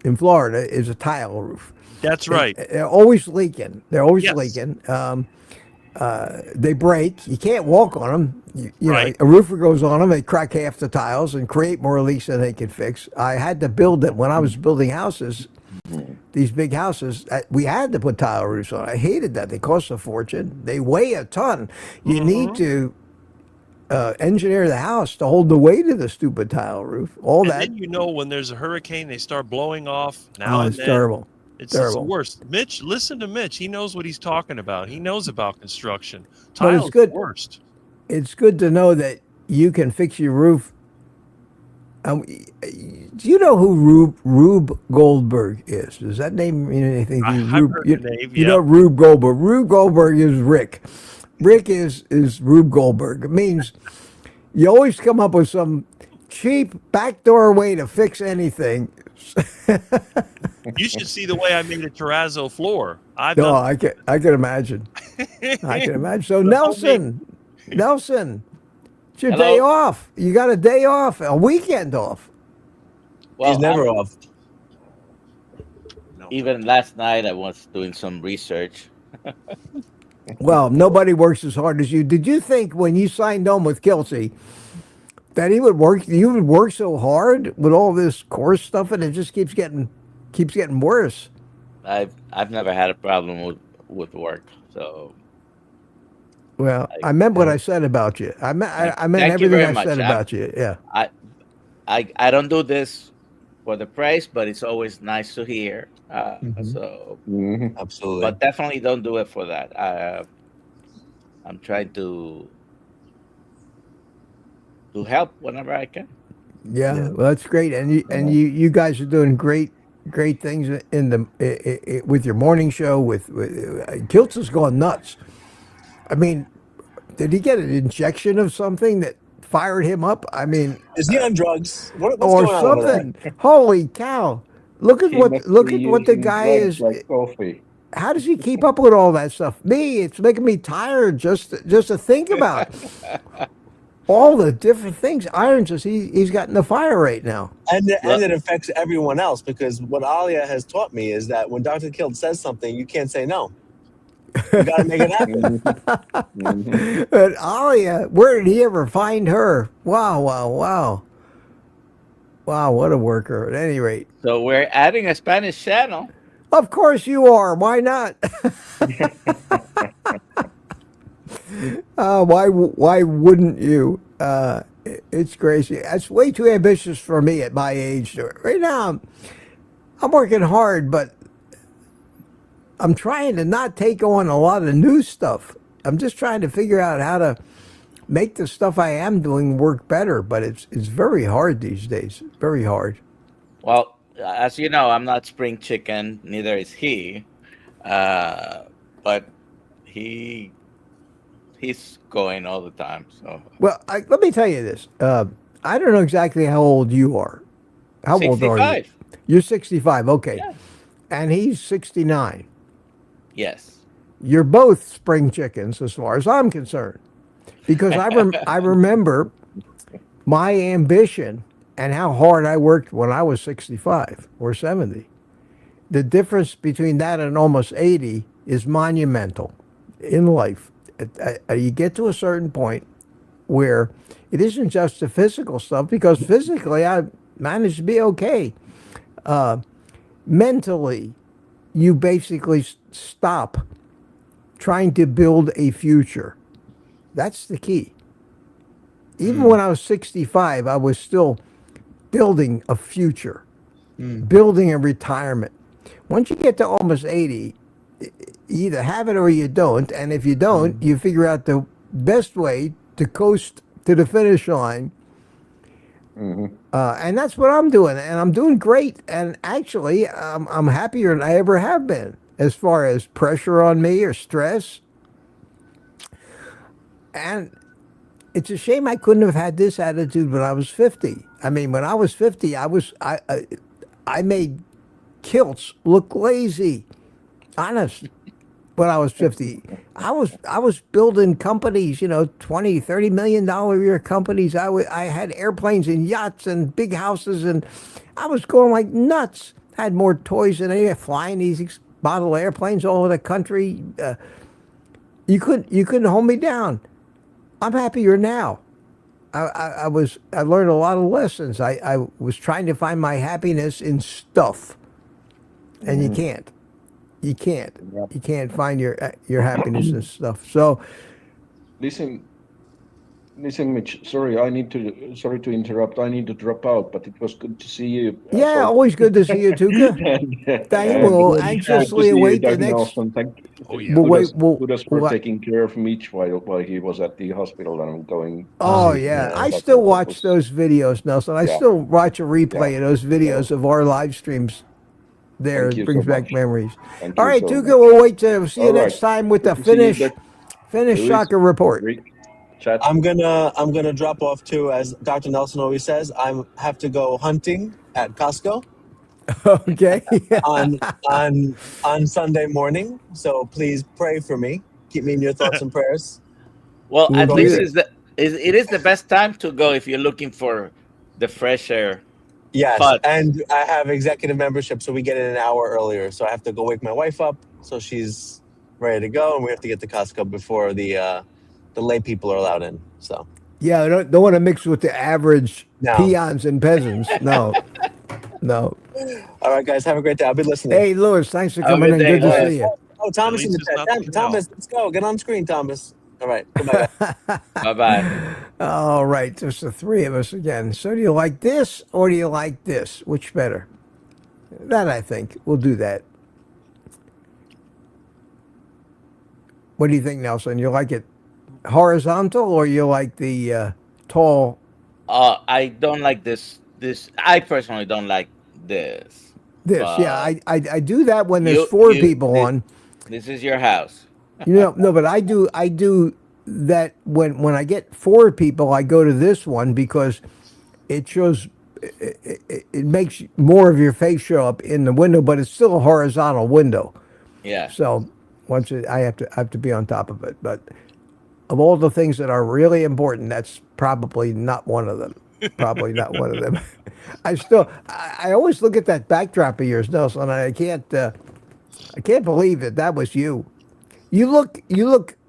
Speaker 1: in Florida is a tile roof.
Speaker 6: That's right.
Speaker 1: They're always leaking. They're always
Speaker 6: Yes.
Speaker 1: leaking. They break. You can't walk on them. You
Speaker 6: Right.
Speaker 1: know, a roofer goes on them. They crack half the tiles and create more leaks than they can fix. I had to build it when I was building houses. These big houses, we had to put tile roofs on. I hated that. They cost a fortune. They weigh a ton. You need to engineer the house to hold the weight of the stupid tile roof. All
Speaker 6: And
Speaker 1: that.
Speaker 6: then you know when there's a hurricane, they start blowing off. Now and
Speaker 1: It's
Speaker 6: then.
Speaker 1: terrible.
Speaker 6: It's the
Speaker 1: Terrible.
Speaker 6: worst. Mitch, listen to Mitch. He knows what he's talking about. He knows about construction.
Speaker 1: But it's
Speaker 6: Tile's
Speaker 1: good.
Speaker 6: the worst.
Speaker 1: It's good to know that you can fix your roof. Do you know who Rube Goldberg is? Does that name mean anything to you?
Speaker 6: I've
Speaker 1: Rube,
Speaker 6: heard
Speaker 1: you,
Speaker 6: the name,
Speaker 1: you
Speaker 6: yeah.
Speaker 1: know Rube Goldberg. Rube Goldberg is Rick. Rick is Rube Goldberg. It means you always come up with some cheap backdoor way to fix anything.
Speaker 6: You should see the way I made a terrazzo floor. I've
Speaker 1: No,
Speaker 6: done.
Speaker 1: I can imagine. I can imagine. So
Speaker 6: The
Speaker 1: Nelson, it's your
Speaker 5: Hello?
Speaker 1: day off. You got a day off, a weekend off.
Speaker 5: Well,
Speaker 4: He's never off.
Speaker 5: even last night I was doing some research.
Speaker 1: Well, nobody works as hard as you. Did you think when you signed on with Kelsey that you would work so hard with all this course stuff, and it just keeps getting worse?
Speaker 5: I've never had a problem with work, so
Speaker 1: Well, I meant what I said about you. I meant
Speaker 5: Thank you
Speaker 1: everything
Speaker 5: very
Speaker 1: I
Speaker 5: much.
Speaker 1: said about you. Yeah.
Speaker 5: I don't do this for the praise, but it's always nice to hear.
Speaker 4: Mhm.
Speaker 5: So,
Speaker 4: Absolutely.
Speaker 5: but definitely don't do it for that. I'm trying to help whenever I can.
Speaker 1: Yeah,
Speaker 4: Yeah.
Speaker 1: well, that's great, and you guys are doing great things in the with your morning show. With Kiltz has gone nuts. I mean, did he get an injection of something that fired him up? I mean,
Speaker 4: Is he on drugs? What's
Speaker 1: or
Speaker 4: going on over there?
Speaker 1: something. Holy cow! Look at what the guy is.
Speaker 2: like coffee.
Speaker 1: How does he keep up with all that stuff? Me, it's making me tired just to think about all the different things. Iron says he's got in the fire right now.
Speaker 4: And it affects everyone else, because what Alia has taught me is that when Dr. Kilt says something, you can't say no. You got to make it happen.
Speaker 1: But Alia, where did he ever find her? Wow, what a worker. At any rate,
Speaker 5: So we're adding a Spanish channel.
Speaker 1: of course you are. Why not? Why wouldn't you? It's crazy. That's way too ambitious for me at my age. Right now, I'm working hard, but I'm trying to not take on a lot of new stuff. I'm just trying to figure out how to make the stuff I am doing work better. But it's very hard these days. Very hard.
Speaker 5: Well, as you know, I'm not spring chicken. Neither is he. But he's going all the time. So
Speaker 1: Well, let me tell you this. I don't know exactly how old you are. How old are you?
Speaker 5: 65.
Speaker 1: You're 65. Okay.
Speaker 5: Yeah.
Speaker 1: And he's 69.
Speaker 5: Yes.
Speaker 1: You're both spring chickens as far as I'm concerned. Because I remember my ambition and how hard I worked when I was 65 or 70. The difference between that and almost 80 is monumental in life. You get to a certain point where it isn't just the physical stuff, because physically I managed to be okay. Mentally, you basically stop trying to build a future. That's the key. Even when I was 65, I was still building a future, building a retirement. Once you get to almost 80, you either have it or you don't. And if you don't, you figure out the best way to coast to the finish line. And that's what I'm doing. And I'm doing great. And actually, I'm happier than I ever have been as far as pressure on me or stress. And it's a shame I couldn't have had this attitude when I was 50. I mean, when I was 50, I made kilts look lazy. Honest. When I was 50, I was building companies, 20, $30 million a year companies. I had airplanes and yachts and big houses, and I was going like nuts. I had more toys than any, flying these model airplanes all over the country. You couldn't hold me down. I'm happier now. I learned a lot of lessons. I was trying to find my happiness in stuff, and you can't. You can't.
Speaker 2: Yep.
Speaker 1: You can't find your happiness in stuff. So,
Speaker 2: Listen, Mitch. Sorry to interrupt. I need to drop out, but it was good to see you.
Speaker 1: yeah,
Speaker 2: So-
Speaker 1: always good to see you, Tuka. Thank you. We'll
Speaker 2: good to
Speaker 1: anxiously
Speaker 2: see you,
Speaker 1: await the
Speaker 2: Doug
Speaker 1: next.
Speaker 2: Nelson. Thank
Speaker 6: Oh, yeah.
Speaker 1: We'll wait.
Speaker 2: kudos for
Speaker 1: we'll-
Speaker 2: taking care of Mitch while he was at the hospital and I'm going.
Speaker 1: Oh
Speaker 2: to see him.
Speaker 1: yeah, I
Speaker 2: That
Speaker 1: still
Speaker 2: was-
Speaker 1: watch those videos, Nelson. I
Speaker 2: Yeah.
Speaker 1: still watch a replay
Speaker 2: Yeah.
Speaker 1: of those videos of our live streams. There,
Speaker 2: Thank
Speaker 1: it
Speaker 2: you
Speaker 1: brings
Speaker 2: so
Speaker 1: back
Speaker 2: much.
Speaker 1: memories.
Speaker 2: Thank
Speaker 1: All
Speaker 2: you
Speaker 1: right,
Speaker 2: so
Speaker 1: Tuka,
Speaker 2: much.
Speaker 1: we'll wait to see you
Speaker 2: All
Speaker 1: next
Speaker 2: right.
Speaker 1: time with the
Speaker 2: Good to see you,
Speaker 1: finish
Speaker 2: Doug. Luis,
Speaker 1: soccer report.
Speaker 2: Rick, chat.
Speaker 4: I'm gonna drop off too, as Dr. Nelson always says. I have to go hunting at Costco
Speaker 1: Okay.
Speaker 4: on Sunday morning. So please pray for me. Keep me in your thoughts and prayers.
Speaker 5: Well,
Speaker 1: We'll
Speaker 5: at
Speaker 1: do
Speaker 5: least
Speaker 1: it.
Speaker 5: it is the best time to go if you're looking for the fresh air.
Speaker 4: Yes,
Speaker 5: But-
Speaker 4: and I have executive membership, so we get in an hour earlier. So I have to go wake my wife up, so she's ready to go, and we have to get to Costco before the lay people are allowed in. So
Speaker 1: Yeah, I don't want to mix with the average
Speaker 4: No.
Speaker 1: peons and peasants. No. No.
Speaker 4: all right, guys, have a great day. I'll be listening.
Speaker 1: Hey, Lewis, thanks for
Speaker 5: Have a
Speaker 1: coming in.
Speaker 5: good day,
Speaker 1: Good to
Speaker 5: Lewis.
Speaker 1: see you.
Speaker 4: Oh, Thomas
Speaker 6: At
Speaker 4: in the
Speaker 6: least it's
Speaker 4: chat.
Speaker 6: not
Speaker 4: Damn,
Speaker 6: too
Speaker 4: Thomas, let's go. Get on screen, Thomas. All right, goodbye. Guys.
Speaker 5: Bye-bye.
Speaker 1: All right, just the three of us again. So do you like this or do you like this? Which better? That I think. We'll do that. What do you think, Nelson? You like it horizontal or you like the tall?
Speaker 5: I don't like this. I personally don't like this.
Speaker 1: This, yeah, I do that when there's
Speaker 5: You-
Speaker 1: four
Speaker 5: you-
Speaker 1: people
Speaker 5: this-
Speaker 1: on.
Speaker 5: This is your house.
Speaker 1: No, but I do that when I get four people, I go to this one because it shows it makes more of your face show up in the window, but it's still a horizontal window.
Speaker 5: Yeah.
Speaker 1: So I have to be on top of it. But of all the things that are really important, that's probably not one of them. Probably not one of them. I always look at that backdrop of yours, Nelson, and I can't believe that was you. You look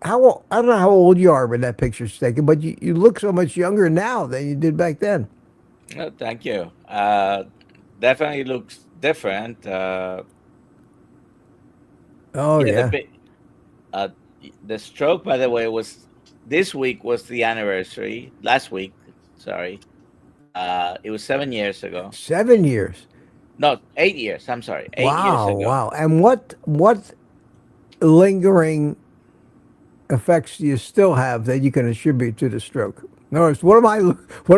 Speaker 1: how I don't know how old you are when that picture's taken, but you look so much younger now than you did back then.
Speaker 5: Oh, thank you. Definitely looks different.
Speaker 1: Oh yeah.
Speaker 5: The stroke, by the way, this week was the anniversary. Last week, sorry. It was 7 years ago.
Speaker 1: 7 years.
Speaker 5: No, 8 years. I'm sorry. 8
Speaker 1: Wow,
Speaker 5: years ago.
Speaker 1: wow. And what lingering effects do you still have that you can attribute to the stroke? In other words, what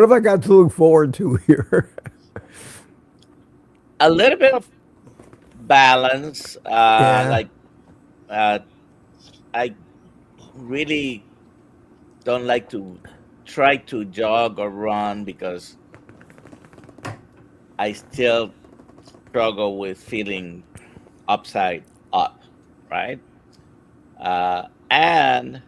Speaker 1: have I got to look forward to here?
Speaker 5: A little bit of balance.
Speaker 1: Yeah.
Speaker 5: I really don't like to try to jog or run because I still struggle with feeling upside up, right? And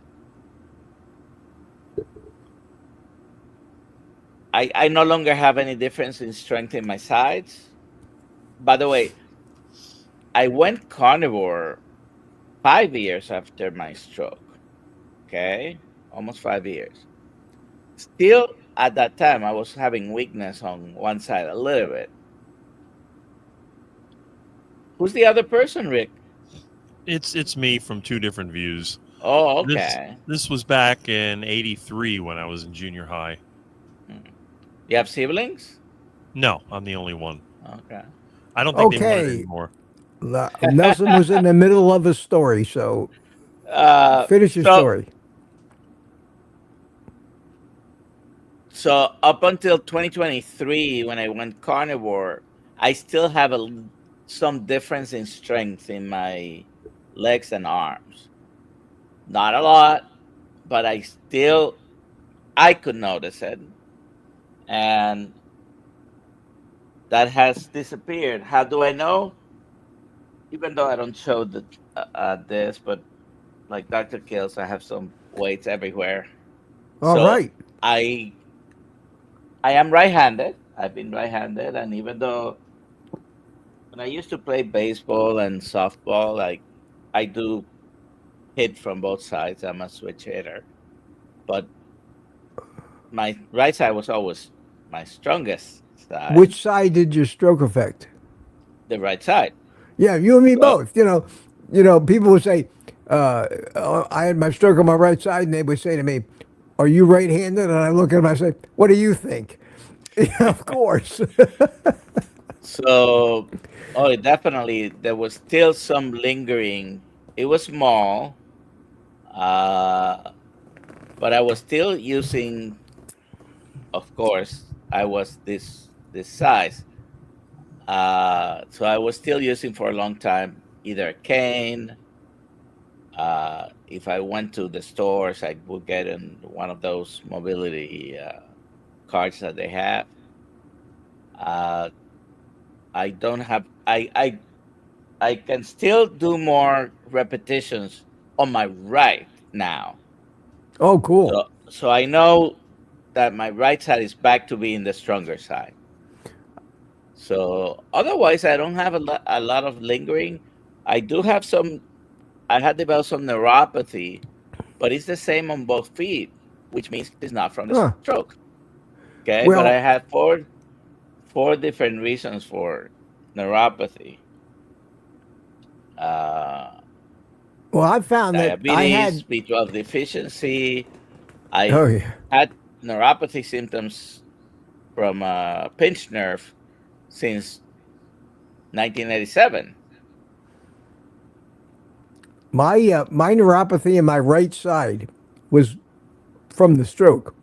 Speaker 5: I no longer have any difference in strength in my sides. By the way, I went carnivore 5 years after my stroke. Okay, almost 5 years. Still, at that time, I was having weakness on one side a little bit. Who's the other person, Rick?
Speaker 6: It's me from two different views.
Speaker 5: Oh, okay.
Speaker 6: This was back in '83 when I was in junior high.
Speaker 5: You have siblings?
Speaker 6: No, I'm the only one.
Speaker 5: Okay.
Speaker 6: I don't think they want it
Speaker 1: Okay.
Speaker 6: anymore.
Speaker 1: Nelson was in the middle of a story, so finish your
Speaker 5: so-
Speaker 1: story.
Speaker 5: So up until 2023, when I went carnivore, I still have some difference in strength in my legs and arms. Not a lot, but I could notice it. And that has disappeared. How do I know? even though I don't show this, but like Dr. Kills, I have some weights everywhere.
Speaker 1: All
Speaker 5: So
Speaker 1: right.
Speaker 5: I am right-handed. I've been right-handed, and even though when I used to play baseball and softball, like I do hit from both sides. I'm a switch hitter, but my right side was always my strongest side.
Speaker 1: Which side did your stroke affect?
Speaker 5: The right side.
Speaker 1: Yeah, you and me
Speaker 5: So
Speaker 1: both. People would say, I had my stroke on my right side, and they would say to me, "Are you right-handed?" And I look at them, I say, "What do you think?" Yeah, of course.
Speaker 5: so oh, definitely there was still some lingering. It was small, uh, but I was still using. Of course, I was this size. So I was still using for a long time either a cane. If I went to the stores, I would get in one of those mobility cards that they have. Uh, I don't have. I can still do more repetitions on my right now.
Speaker 1: Oh, cool.
Speaker 5: So I know that my right side is back to being the stronger side. So otherwise, I don't have a lot of lingering. I do have some. I had developed some neuropathy, but it's the same on both feet, which means it's not from the
Speaker 1: Huh.
Speaker 5: stroke. Okay, but I
Speaker 1: Well,
Speaker 5: had four different reasons for neuropathy. Uh,
Speaker 1: I found that I
Speaker 5: Diabetes,
Speaker 1: had.
Speaker 5: B12 deficiency. I
Speaker 1: Oh yeah.
Speaker 5: had neuropathy symptoms from a pinched nerve since 1987.
Speaker 1: My neuropathy in my right side was from the stroke,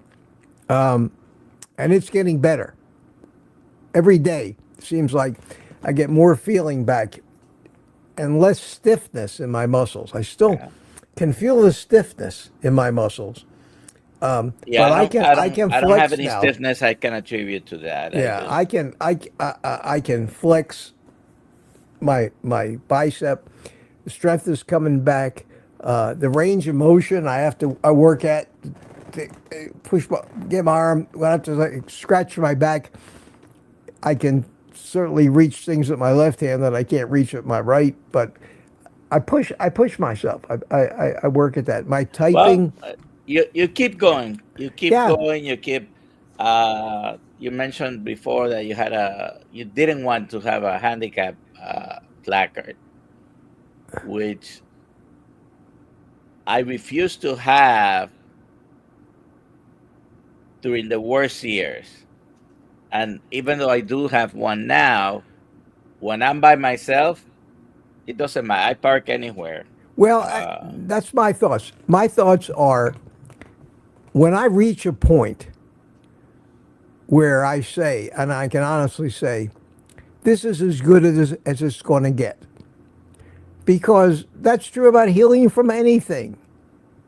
Speaker 1: and it's getting better every day. Seems like I get more feeling back and less stiffness in my muscles. I still
Speaker 5: Yeah,
Speaker 1: can feel the stiffness in my muscles,
Speaker 5: yeah.
Speaker 1: but I can
Speaker 5: I don't have
Speaker 1: flex
Speaker 5: any
Speaker 1: now.
Speaker 5: stiffness I can attribute to that. I
Speaker 1: Yeah,
Speaker 5: just
Speaker 1: I can flex my bicep. The strength is coming back. The range of motion I work at to get my arm. When I have to like, scratch my back, I can certainly reach things with my left hand that I can't reach with my right. But I push myself. I work at that. My
Speaker 5: well,
Speaker 1: typing.
Speaker 5: you keep going. You keep
Speaker 1: Yeah.
Speaker 5: going. You keep. You mentioned before that you didn't want to have a handicap placard, which I refused to have during the worst years. And even though I do have one now, when I'm by myself, it doesn't matter. I park anywhere.
Speaker 1: Well,
Speaker 5: Uh,
Speaker 1: that's my thoughts. My thoughts are when I reach a point where I say, and I can honestly say, this is as good as it's going to get. Because that's true about healing from anything.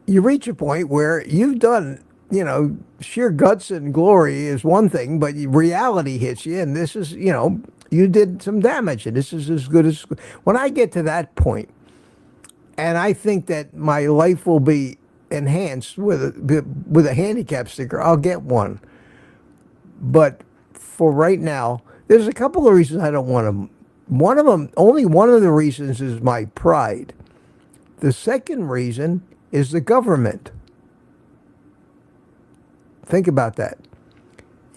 Speaker 1: You reach a point where you've done, sheer guts and glory is one thing, but reality hits you, and this is, you did some damage, and this is as good as. When I get to that point, and I think that my life will be enhanced with a handicap sticker, I'll get one. But for right now, there's a couple of reasons I don't want them. Only one of the reasons is my pride. The second reason is the government. Think about that.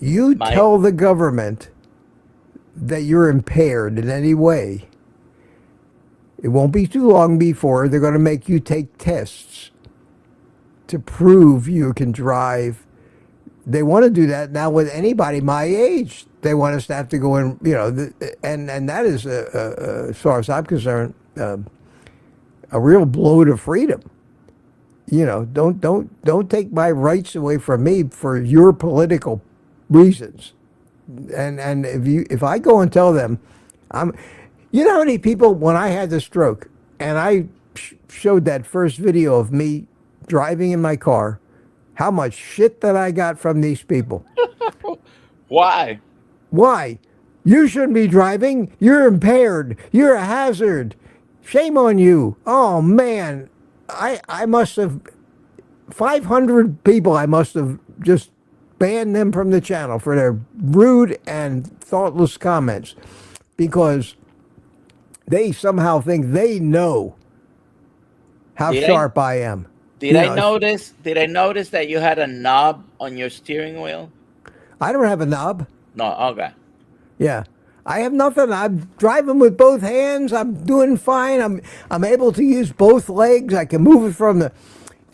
Speaker 1: You
Speaker 5: my
Speaker 1: tell the government that you're impaired in any way, it won't be too long before they're going to make you take tests to prove you can drive. They want to do that now with anybody my age. They want us to have to go in, and that is, as far as I'm concerned, a real blow to freedom. Don't take my rights away from me for your political reasons. And if I go and tell them, you know how many people when I had the stroke and I showed that first video of me driving in my car, how much shit that I got from these people.
Speaker 5: why?
Speaker 1: Why? You shouldn't be driving. You're impaired. You're a hazard. Shame on you. Oh man, I must have 500 people. I must have just banned them from the channel for their rude and thoughtless comments because they somehow think they know how
Speaker 5: Did I-
Speaker 1: sharp I am.
Speaker 5: Did
Speaker 1: You
Speaker 5: I
Speaker 1: know,
Speaker 5: notice? Did I notice that you had a knob on your steering wheel?
Speaker 1: I don't have a knob.
Speaker 5: No. Okay.
Speaker 1: Yeah. I have nothing. I'm driving with both hands. I'm doing fine. I'm able to use both legs. I can move it from the.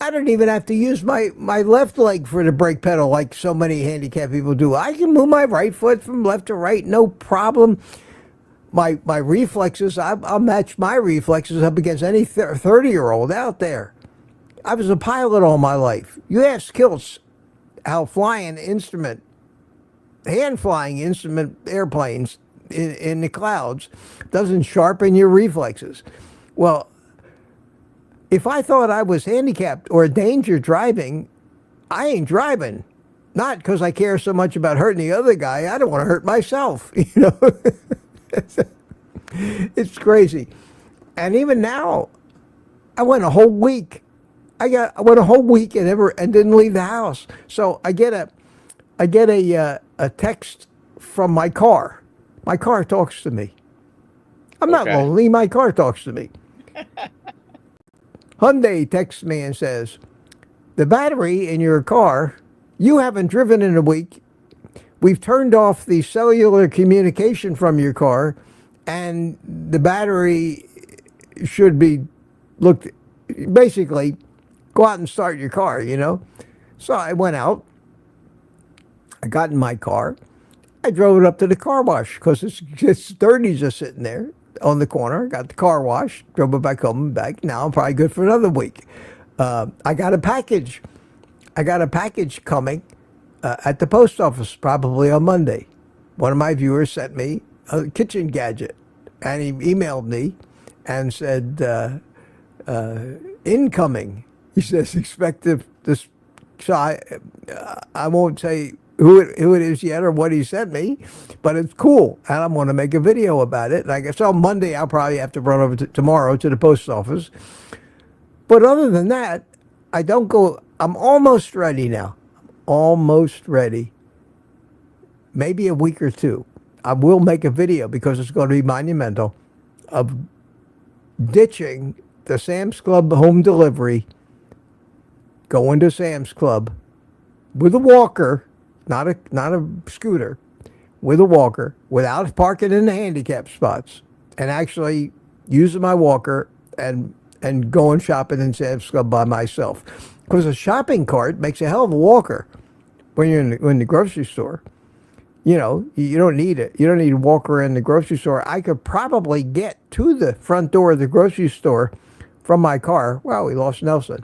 Speaker 1: I don't even have to use my left leg for the brake pedal like so many handicapped people do. I can move my right foot from left to right, no problem. My reflexes, I'll match my reflexes up against any 30-year-old out there. I was a pilot all my life. You ask Kilts how hand flying instrument airplanes in the clouds doesn't sharpen your reflexes. Well, if I thought I was handicapped or a danger driving, I ain't driving. Not because I care so much about hurting the other guy. I don't want to hurt myself. You know, it's crazy. And even now, I went a whole week. I went a whole week and didn't leave the house. So I get a text from my car. My car talks to me. I'm not
Speaker 5: Okay.
Speaker 1: lonely. My car talks to me. Hyundai texts me and says, the battery in your car, you haven't driven in a week. We've turned off the cellular communication from your car, and the battery should be looked, basically, go out and start your car, you know? So I went out. I got in my car. I drove it up to the car wash because it's dirty just sitting there on the corner. Got the car wash, drove it back home and back. Now I'm probably good for another week. I got a package. I got a package coming at the post office probably on Monday. One of my viewers sent me a kitchen gadget, and he emailed me and said, incoming. He says, expect this. So I won't say who it is yet or what he sent me, but it's cool, and I'm going to make a video about it. And I guess on Monday I'll probably have to run over tomorrow to the post office. But other than that, I don't go. I'm almost ready now. Almost ready. Maybe a week or two. I will make a video because it's going to be monumental of ditching the Sam's Club home delivery, going to Sam's Club with a walker, not a scooter, with a walker, without parking in the handicap spots, and actually using my walker and going shopping in Sam's Club by myself. Because a shopping cart makes a hell of a walker when you're in the grocery store. You know, you don't need it. You don't need a walker in the grocery store. I could probably get to the front door of the grocery store from my car. Wow, we lost Nelson.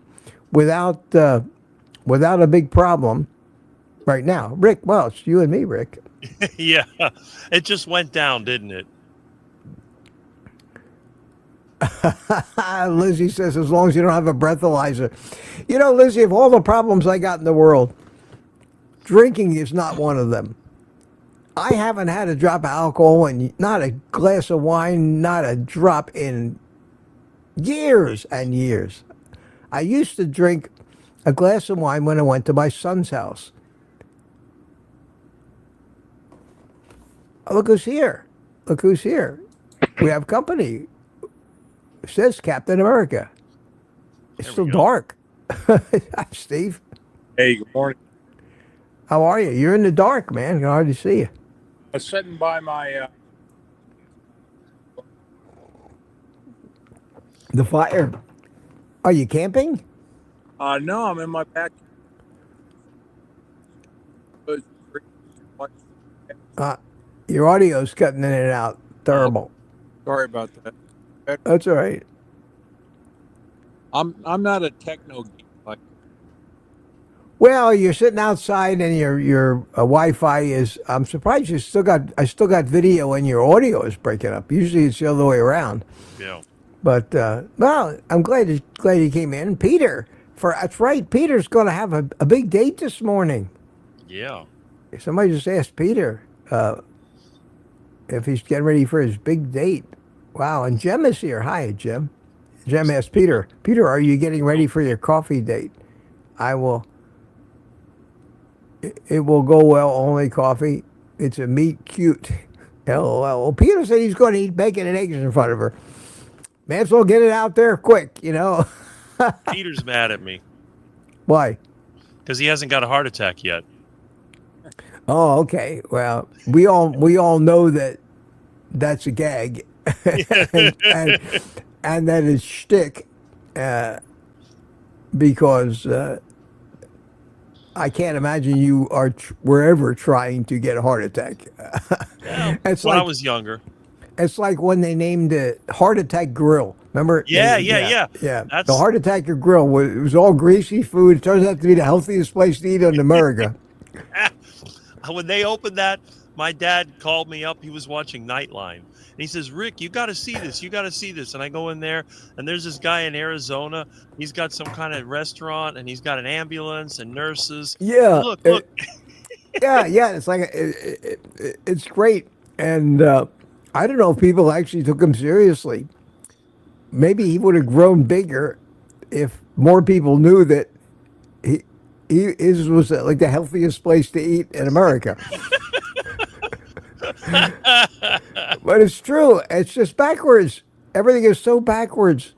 Speaker 1: Without a big problem right now. Rick, well, it's you and me, Rick.
Speaker 6: Yeah, it just went down, didn't it?
Speaker 1: Lizzie says, as long as you don't have a breathalyzer. You know, Lizzie, of all the problems I got in the world, drinking is not one of them. I haven't had a drop of alcohol and not a glass of wine, not a drop in years and years. I used to drink a glass of wine when I went to my son's house. Look who's here. Look who's here. We have company. It says Captain America. It's
Speaker 6: There
Speaker 1: still
Speaker 6: we go.
Speaker 1: dark. Hi, Steve.
Speaker 7: Hey, good morning.
Speaker 1: How are you? You're in the dark, man. I can hardly see you.
Speaker 7: I was sitting by my
Speaker 1: The fire. Are you camping?
Speaker 7: no, I'm in my back.
Speaker 1: Your audio's cutting in and out. Terrible.
Speaker 7: Sorry about that.
Speaker 1: That's all right.
Speaker 7: I'm not a techno geek. Like,
Speaker 1: Well, you're sitting outside and your Wi-Fi is. I'm surprised I still got video and your audio is breaking up. Usually it's the other way around.
Speaker 6: Yeah.
Speaker 1: But well, I'm glad you came in, Peter. That's right. Peter's going to have a big date this morning.
Speaker 6: Yeah.
Speaker 1: Somebody just asked Peter if he's getting ready for his big date. Wow, and Jem is here. Hi, Jem. Jem asked Peter, Peter, are you getting ready for your coffee date? I will. It will go well, only coffee. It's a meat cute. LOL. Well, Peter said he's going to eat bacon and eggs in front of her. May as well get it out there quick, you know.
Speaker 6: Peter's mad at me
Speaker 1: Why?
Speaker 6: because he hasn't got a heart attack yet.
Speaker 1: Oh, okay. Well, we all know that that's a gag, and that is shtick, because I can't imagine you were ever trying to get a heart attack.
Speaker 6: Yeah,
Speaker 1: It's
Speaker 6: when I
Speaker 1: like
Speaker 6: was younger.
Speaker 1: it's like when they named it Heart Attack Grill. Remember?
Speaker 6: Yeah.
Speaker 1: Yeah.
Speaker 6: That's
Speaker 1: The Heart Attack Grill was all greasy food. It turns out to be the healthiest place to eat in America.
Speaker 6: when they opened that. My dad called me up. He was watching Nightline, and he says, "Rick, you got to see this. You got to see this." And I go in there, and there's this guy in Arizona. He's got some kind of restaurant, and he's got an ambulance and nurses.
Speaker 1: Yeah.
Speaker 6: Look.
Speaker 1: Yeah. It's like it's great, and I don't know if people actually took him seriously. Maybe he would have grown bigger if more people knew that his was like the healthiest place to eat in America. But it's true. It's just backwards. Everything is so backwards.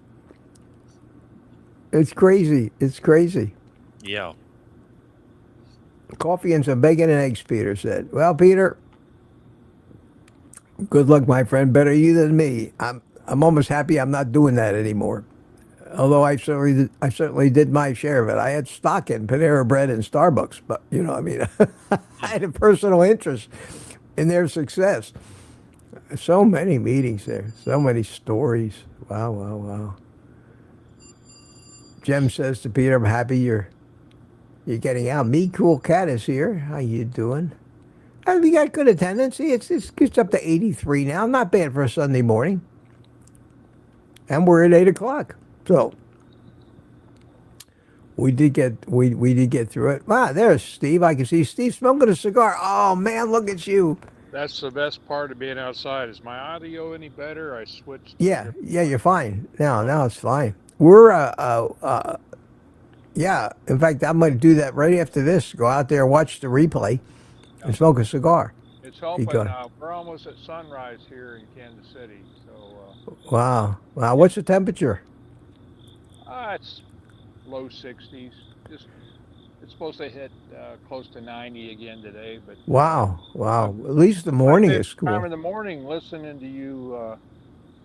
Speaker 1: It's crazy. It's crazy.
Speaker 6: Yeah.
Speaker 1: Coffee and some bacon and eggs, Peter said. Well, Peter, good luck, my friend. Better you than me. I'm almost happy I'm not doing that anymore. Although I certainly did my share of it. I had stock in Panera Bread and Starbucks, but you know, I mean, I had a personal interest in their success. So many meetings there, so many stories. Wow. Jem says to Peter, "I'm happy you're getting out. Me Cool Cat is here. How you doing? We got good attendance. See, it's up to 83 now. Not bad for a Sunday morning. And we're at 8:00. So we did get through it. Wow, there's Steve. I can see Steve smoking a cigar. Oh man, look at you.
Speaker 7: That's the best part of being outside. Is my audio any better? I switched.
Speaker 1: Yeah, you're fine. Now it's fine. We're yeah. In fact, I might do that right after this. Go out there, watch the replay, and smoke a cigar.
Speaker 7: It's helping.
Speaker 1: Because-
Speaker 7: We're almost at sunrise here in Kansas City. So
Speaker 1: Wow. What's the temperature?
Speaker 7: it's low 60s. It's supposed to hit close to 90 again today. But
Speaker 1: Wow. At least the morning is
Speaker 7: Time
Speaker 1: cool.
Speaker 7: in the morning, listening to you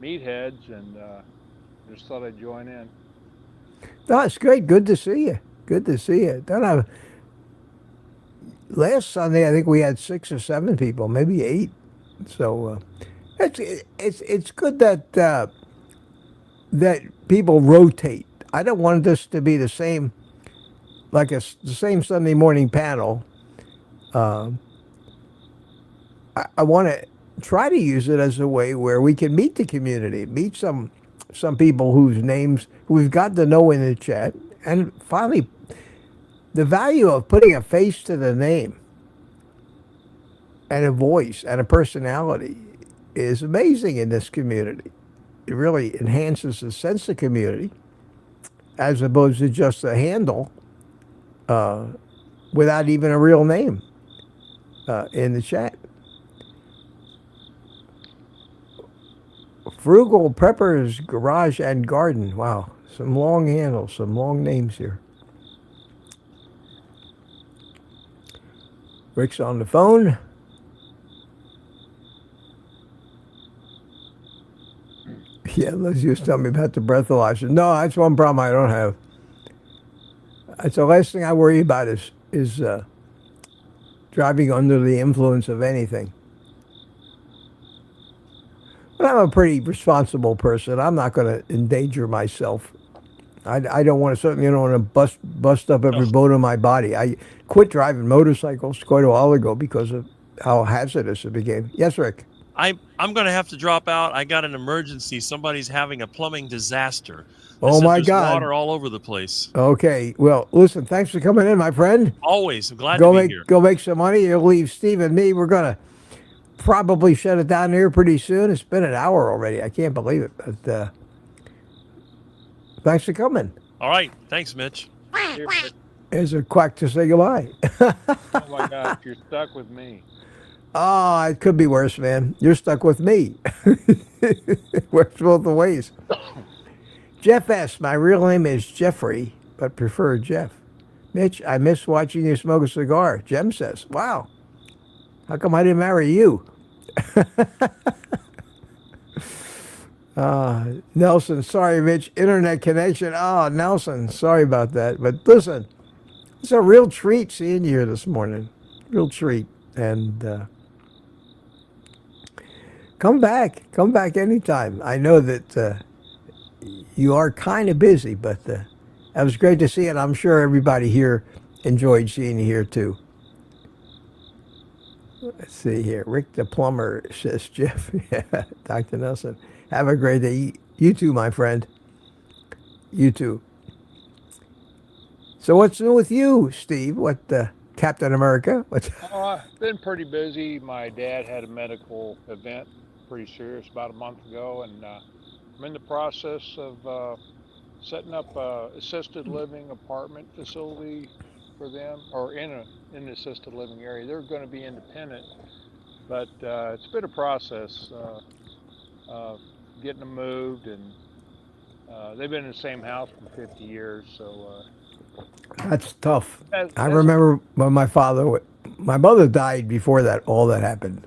Speaker 7: meatheads, and just thought I'd join in.
Speaker 1: No, it's great. Good to see you. Don't have. Last Sunday, I think we had 6 or 7 people, maybe 8. So it's good that that people rotate. I don't want this to be the same, like the same Sunday morning panel. I want to try to use it as a way where we can meet the community, meet some people whose names we've got to know in the chat, and finally, the value of putting a face to the name and a voice and a personality is amazing in this community. It really enhances the sense of community as opposed to just a handle without even a real name in the chat. Frugal Preppers Garage and Garden. Wow, some long handles, some long names here. Rick's on the phone. Yeah, let's just tell me about the breathalyzer. No, that's one problem I don't have. That's the last thing I worry about is driving under the influence of anything. But I'm a pretty responsible person. I'm not going to endanger myself. I don't want to, certainly don't want to bust up every bone in my body. I quit driving motorcycles quite a while ago because of how hazardous it became. Yes, Rick?
Speaker 6: I'm going to have to drop out. I got an emergency. Somebody's having a plumbing disaster.
Speaker 1: Oh, my
Speaker 6: there's
Speaker 1: God.
Speaker 6: Water all over the place.
Speaker 1: Okay. Well, listen, thanks for coming in, my friend.
Speaker 6: Always. I'm glad
Speaker 1: Go
Speaker 6: to be here.
Speaker 1: make some money. You'll leave Steve and me. We're going to probably shut it down here pretty soon. It's been an hour already. I can't believe it. But thanks for coming.
Speaker 6: All right. Thanks, Mitch.
Speaker 7: Here, but-
Speaker 1: There's a quack to say goodbye.
Speaker 7: oh my gosh, you're stuck with me.
Speaker 1: Oh, it could be worse, man. You're stuck with me. Works both the ways. Jeff S. My real name is Jeffrey, but prefer Jeff. Mitch, I miss watching you smoke a cigar. Jem says, wow. How come I didn't marry you? Nelson, sorry, Mitch. Internet connection. Oh, Nelson, sorry about that. But listen, it's a real treat seeing you here this morning. Real treat. And come back anytime. I know that you are kind of busy, but it was great to see it. I'm sure everybody here enjoyed seeing you here too. Let's see here. Rick the plumber says, Jeff, yeah, Dr. Nelson, have a great day. You too, my friend. You too. So what's new with you, Steve? What, Captain America? What's...
Speaker 7: Been pretty busy. My dad had a medical event, pretty serious, about a month ago, and I'm in the process of setting up a assisted living apartment facility for them, or in the assisted living area. They're going to be independent, but it's been a process getting them moved, and they've been in the same house for 50 years, so
Speaker 1: That's tough.
Speaker 7: that's
Speaker 1: I remember when my mother died before that, all that happened.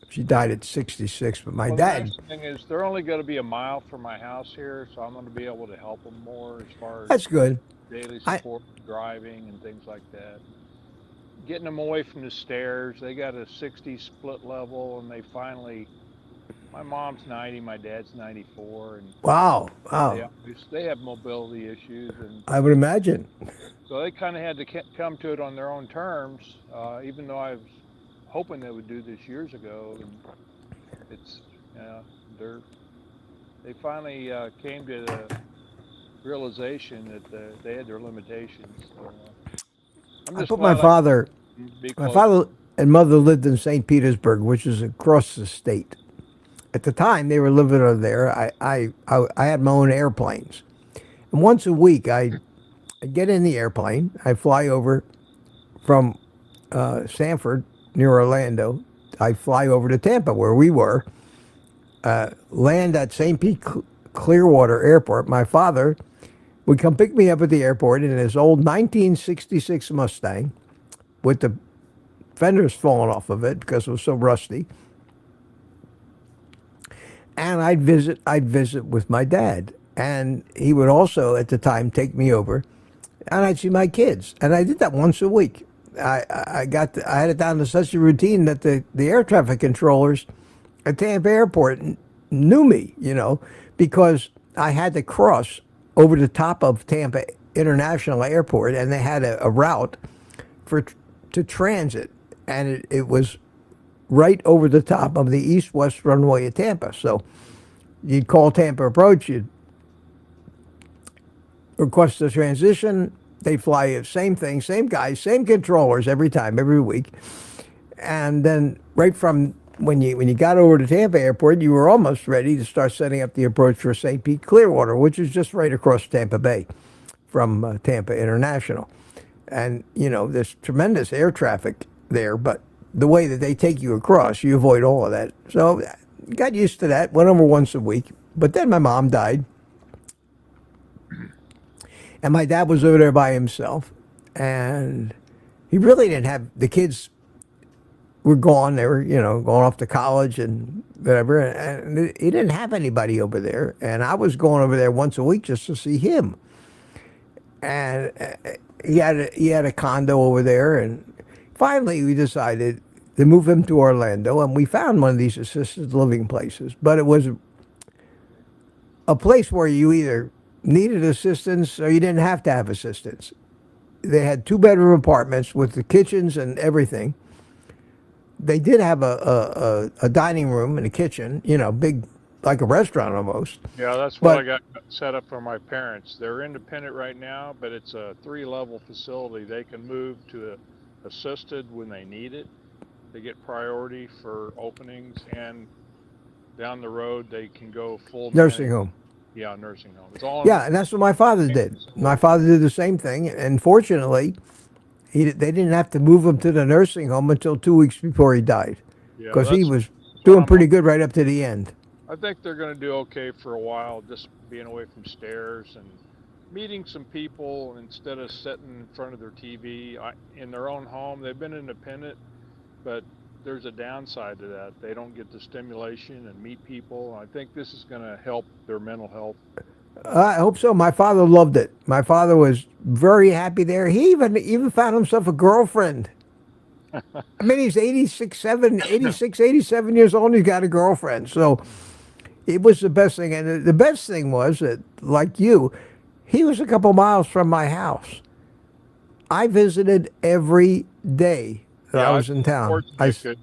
Speaker 1: She died at 66, but my
Speaker 7: well,
Speaker 1: dad,
Speaker 7: the nice thing is they're only going to be a mile from my house here, so I'm going to be able to help them more as far as
Speaker 1: that's good.
Speaker 7: daily support, driving and things like that. Getting them away from the stairs. They got a 60 split level, and they finally. My mom's 90, my dad's 94, and
Speaker 1: Wow.
Speaker 7: they have mobility issues, and
Speaker 1: I would imagine.
Speaker 7: so they kind of had to come to it on their own terms. Even though I was hoping they would do this years ago, and it's they finally came to the realization that they had their limitations. So, I'm
Speaker 1: I
Speaker 7: just
Speaker 1: put my
Speaker 7: glad I
Speaker 1: father,
Speaker 7: can be
Speaker 1: my
Speaker 7: close.
Speaker 1: father and mother lived in St. Petersburg, which is across the state. At the time, they were living over there. I had my own airplanes. And once a week, I'd get in the airplane. I'd fly over from Sanford, near Orlando. I'd fly over to Tampa, where we were, land at St. Pete Clearwater Airport. My father would come pick me up at the airport in his old 1966 Mustang with the fenders falling off of it because it was so rusty. And I'd visit with my dad. And he would also, at the time, take me over. And I'd see my kids. And I did that once a week. I had it down to such a routine that the air traffic controllers at Tampa Airport knew me, because I had to cross over the top of Tampa International Airport, and they had a route to transit. And it was right over the top of the east-west runway of Tampa. So you'd call Tampa Approach, you'd request the transition, they fly you, same thing, same guys, same controllers every time, every week. And then right from when you got over to Tampa Airport, you were almost ready to start setting up the approach for St. Pete Clearwater, which is just right across Tampa Bay from Tampa International. And, there's tremendous air traffic there, but the way that they take you across, you avoid all of that. So got used to that, went over once a week. But then my mom died. And my dad was over there by himself. And he really didn't have, the kids were gone. They were, going off to college and whatever. And he didn't have anybody over there. And I was going over there once a week just to see him. And he had a condo over there. And finally, we decided to move him to Orlando, and we found one of these assisted living places. But it was a place where you either needed assistance or you didn't have to have assistance. They had 2-bedroom apartments with the kitchens and everything. They did have a dining room and a kitchen, big, like a restaurant almost.
Speaker 7: Yeah, that's what I got set up for my parents. They're independent right now, but it's a 3-level facility. They can move to assisted when they need it. they get priority for openings, and down the road they can go full
Speaker 1: Nursing
Speaker 7: managed-
Speaker 1: home.
Speaker 7: Yeah, nursing home. It's all
Speaker 1: Yeah, and that's what my father did. My father did the same thing, and fortunately, they didn't have to move him to the nursing home until 2 weeks before he died,
Speaker 7: Yeah,
Speaker 1: because he
Speaker 7: that's
Speaker 1: was
Speaker 7: what
Speaker 1: doing
Speaker 7: I'm
Speaker 1: pretty good right up to the end.
Speaker 7: I think they're going to do okay for a while, just being away from stairs and meeting some people instead of sitting in front of their TV in their own home. They've been independent, but there's a downside to that. They don't get the stimulation and meet people. I think this is going to help their mental health.
Speaker 1: I hope so. My father loved it. My father was very happy there. He even found himself a girlfriend. I mean, he's 86, 87 years old, and he's got a girlfriend. So it was the best thing. And the best thing was that, like you, he was a couple miles from my house. I visited every day that I was in town.
Speaker 7: Fortunate,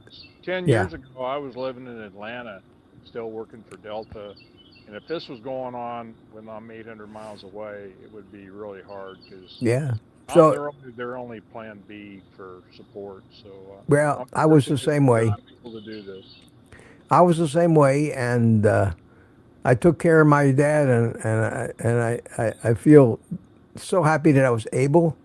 Speaker 7: 'cause 10
Speaker 1: Yeah.
Speaker 7: years ago, I was living in Atlanta, still working for Delta. And if this was going on when I'm 800 miles away, it would be really hard because
Speaker 1: Yeah.
Speaker 7: I'm
Speaker 1: So,
Speaker 7: their only plan B for support. So,
Speaker 1: well,
Speaker 7: I'm
Speaker 1: I was the
Speaker 7: fortunate
Speaker 1: same
Speaker 7: that
Speaker 1: way.
Speaker 7: I'm able to do this.
Speaker 1: I was the same way, and I took care of my dad, and I feel so happy that I was able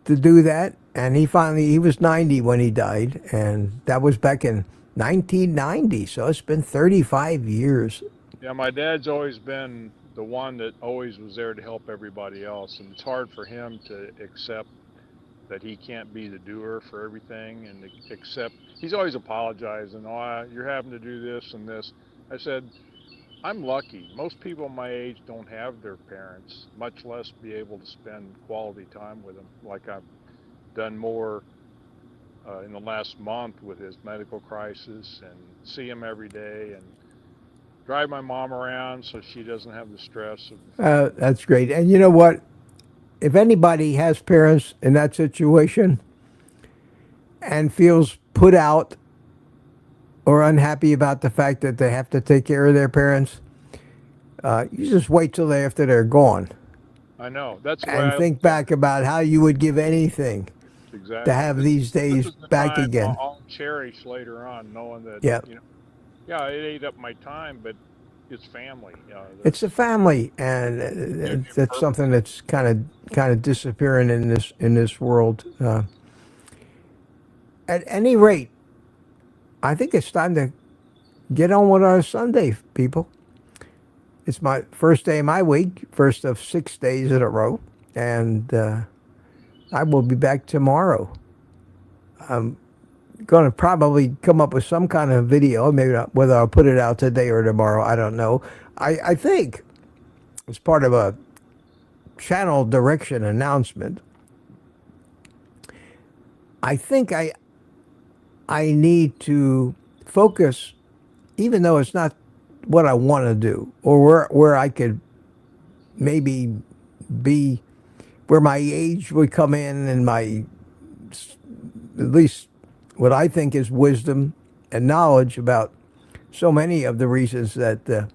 Speaker 1: to do that. And he was 90 when he died, and that was back in 1990. So it's been 35 years.
Speaker 7: Yeah, my dad's always been the one that always was there to help everybody else. And it's hard for him to accept that he can't be the doer for everything and accept. He's always apologizing. Oh, you're having to do this and this. I said, I'm lucky. Most people my age don't have their parents, much less be able to spend quality time with them. Like I've done more in the last month with his medical crisis and see him every day and drive my mom around so she doesn't have the stress of.
Speaker 1: That's great. And you know what? If anybody has parents in that situation and feels put out or unhappy about the fact that they have to take care of their parents, you just wait till after they're gone
Speaker 7: I know that's the way
Speaker 1: and
Speaker 7: I
Speaker 1: think back about how you would give anything
Speaker 7: exactly.
Speaker 1: to have these
Speaker 7: This
Speaker 1: days
Speaker 7: is the
Speaker 1: back
Speaker 7: time
Speaker 1: again.
Speaker 7: I'll cherish later on, knowing that
Speaker 1: Yeah.
Speaker 7: yeah, it ate up my time, but it's family.
Speaker 1: It's a family, and that's something that's kind of disappearing in this world. At any rate, I think it's time to get on with our Sunday, people. It's my first day of my week, first of 6 days in a row, and I will be back tomorrow. I'm going to probably come up with some kind of video, maybe not, whether I'll put it out today or tomorrow, I don't know. I think it's part of a channel direction announcement. I think I need to focus, even though it's not what I want to do, or where I could maybe be, where my age would come in, and my, at least what I think is wisdom and knowledge about so many of the reasons that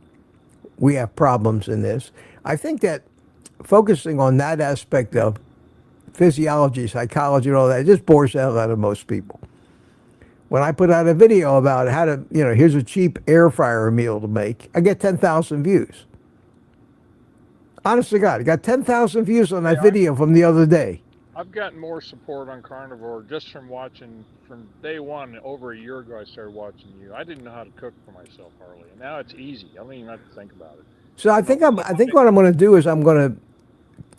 Speaker 1: we have problems in this. I think that focusing on that aspect of physiology, psychology, and all that, it just bores the hell out of most people. When I put out a video about how to, here's a cheap air fryer meal to make, I get 10,000 views. Honest to God, I got 10,000 views on that video from the other day.
Speaker 7: I've gotten more support on Carnivore just from watching from day one. Over a year ago, I started watching you. I didn't know how to cook for myself hardly, and now it's easy. I don't even have to think about it.
Speaker 1: So I think what I'm going to do is I'm going to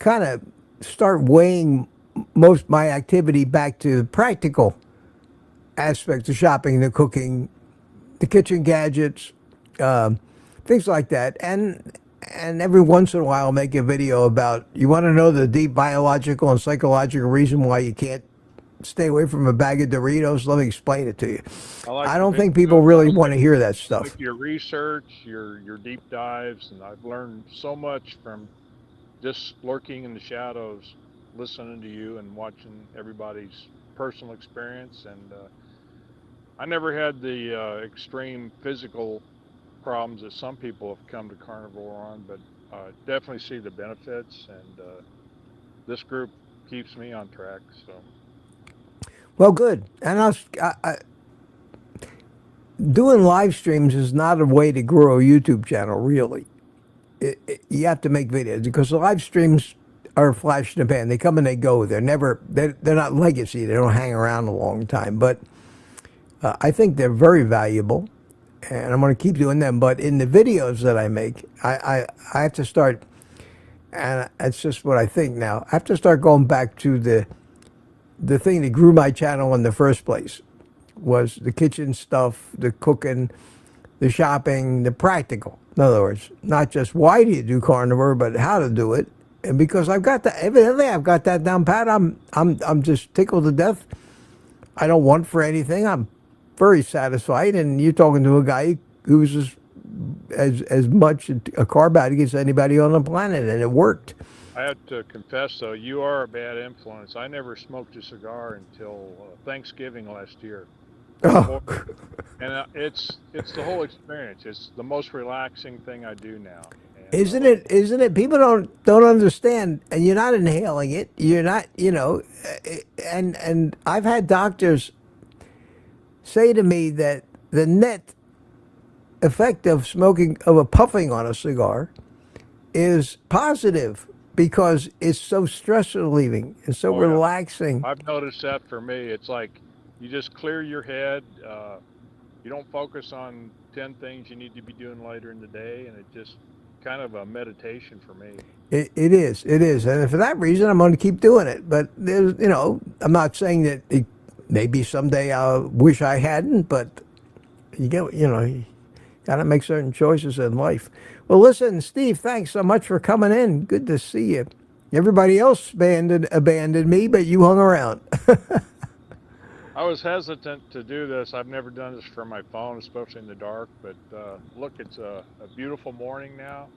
Speaker 1: kind of start weighing most my activity back to the practical aspects of shopping, the cooking, the kitchen gadgets, things like that, and every once in a while I'll make a video about, you want to know the deep biological and psychological reason why you can't stay away from a bag of Doritos? Let me explain it to you. I don't think people really want to hear that stuff.
Speaker 7: Like your research, your deep dives, and I've learned so much from just lurking in the shadows, listening to you and watching everybody's personal experience. And I never had the extreme physical problems that some people have come to Carnivore on, but definitely see the benefits, and this group keeps me on track. So,
Speaker 1: Well, good. And doing live streams is not a way to grow a YouTube channel, really. You have to make videos because the live streams are a flash in the pan. They come and they go. They're not legacy. They don't hang around a long time. But I think they're very valuable, and I'm going to keep doing them. But in the videos that I make, I have to start, and it's just what I think now. I have to start going back to the thing that grew my channel in the first place, was the kitchen stuff, the cooking, the shopping, the practical. In other words, not just why do you do carnivore, but how to do it. And because I've got that, evidently I've got that down pat. I'm just tickled to death. I don't want for anything. I'm very satisfied. And you're talking to a guy who's as much a carb addict as anybody on the planet, and it worked.
Speaker 7: I have to confess, though, you are a bad influence. I never smoked a cigar until Thanksgiving last year.
Speaker 1: Oh.
Speaker 7: And it's the whole experience. It's the most relaxing thing I do now. And,
Speaker 1: Isn't it? People don't understand, and you're not inhaling it. You're not, and I've had doctors say to me that the net effect of smoking, of a puffing on a cigar, is positive because it's so stress relieving and so relaxing.
Speaker 7: I've noticed that for me. It's like you just clear your head. You don't focus on 10 things you need to be doing later in the day, and it just kind of a meditation for me.
Speaker 1: It is, and for that reason, I'm going to keep doing it. But there's, I'm not saying that maybe someday I'll wish I hadn't, but you got to make certain choices in life. Well, listen, Steve, thanks so much for coming in. Good to see you. Everybody else abandoned me, but you hung around.
Speaker 7: I was hesitant to do this. I've never done this from my phone, especially in the dark. But look, it's a beautiful morning now.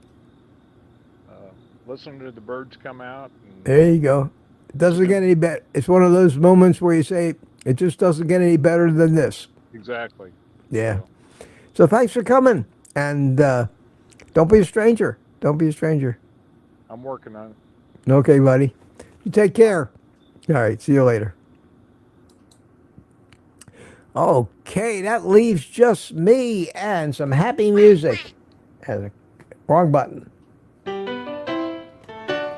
Speaker 7: Listening to the birds come out.
Speaker 1: There you go. It doesn't get any better. It's one of those moments where you say, it just doesn't get any better than this.
Speaker 7: Exactly.
Speaker 1: Yeah. So thanks for coming. And don't be a stranger. Don't be a stranger.
Speaker 7: I'm working on it.
Speaker 1: Okay, buddy. You take care. All right. See you later. Okay, that leaves just me and some happy music. Wrong button.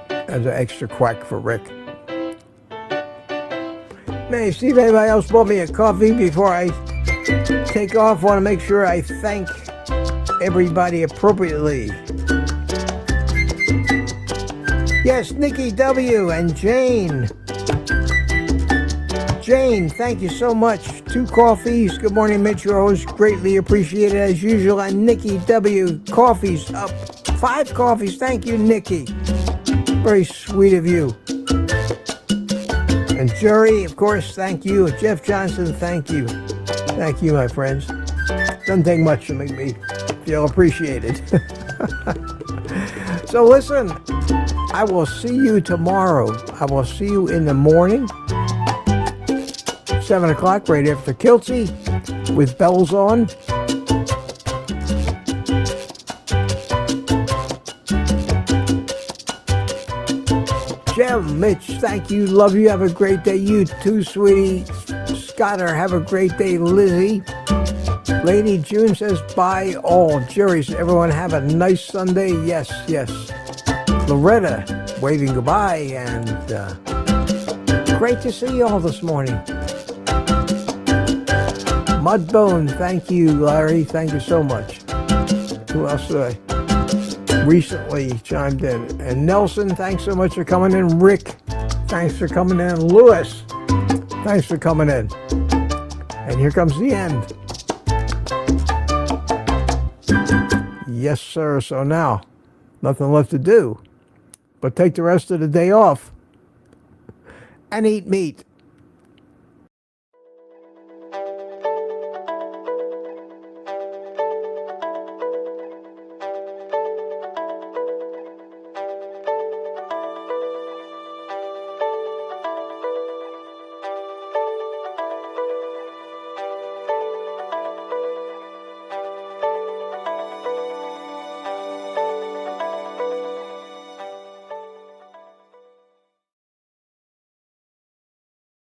Speaker 1: That's an extra quack for Rick. May see if anybody else bought me a coffee before I take off. Want to make sure I thank everybody appropriately. Yes, Nikki W. and Jane. Jane, thank you so much. 2 coffees. Good morning, Mitch. You're always greatly appreciated as usual. And Nikki W. Coffees up. 5 coffees. Thank you, Nikki. Very sweet of you. And Jerry, of course, thank you. Jeff Johnson, thank you. Thank you, my friends. Doesn't take much to make me feel appreciated. So listen, I will see you tomorrow. I will see you in the morning. 7 o'clock, right after Kiltsy, with bells on. Jim, Mitch, thank you. Love you. Have a great day. You too, sweetie. Scotter, have a great day. Lizzie. Lady June says bye all. Jerry says everyone have a nice Sunday. Yes, yes. Loretta, waving goodbye. And great to see you all this morning. Mudbone, thank you, Larry. Thank you so much. Who else did I recently chimed in? And Nelson, thanks so much for coming in. Rick, thanks for coming in. Lewis, thanks for coming in. And here comes the end. Yes, sir. So now, nothing left to do but take the rest of the day off and eat meat.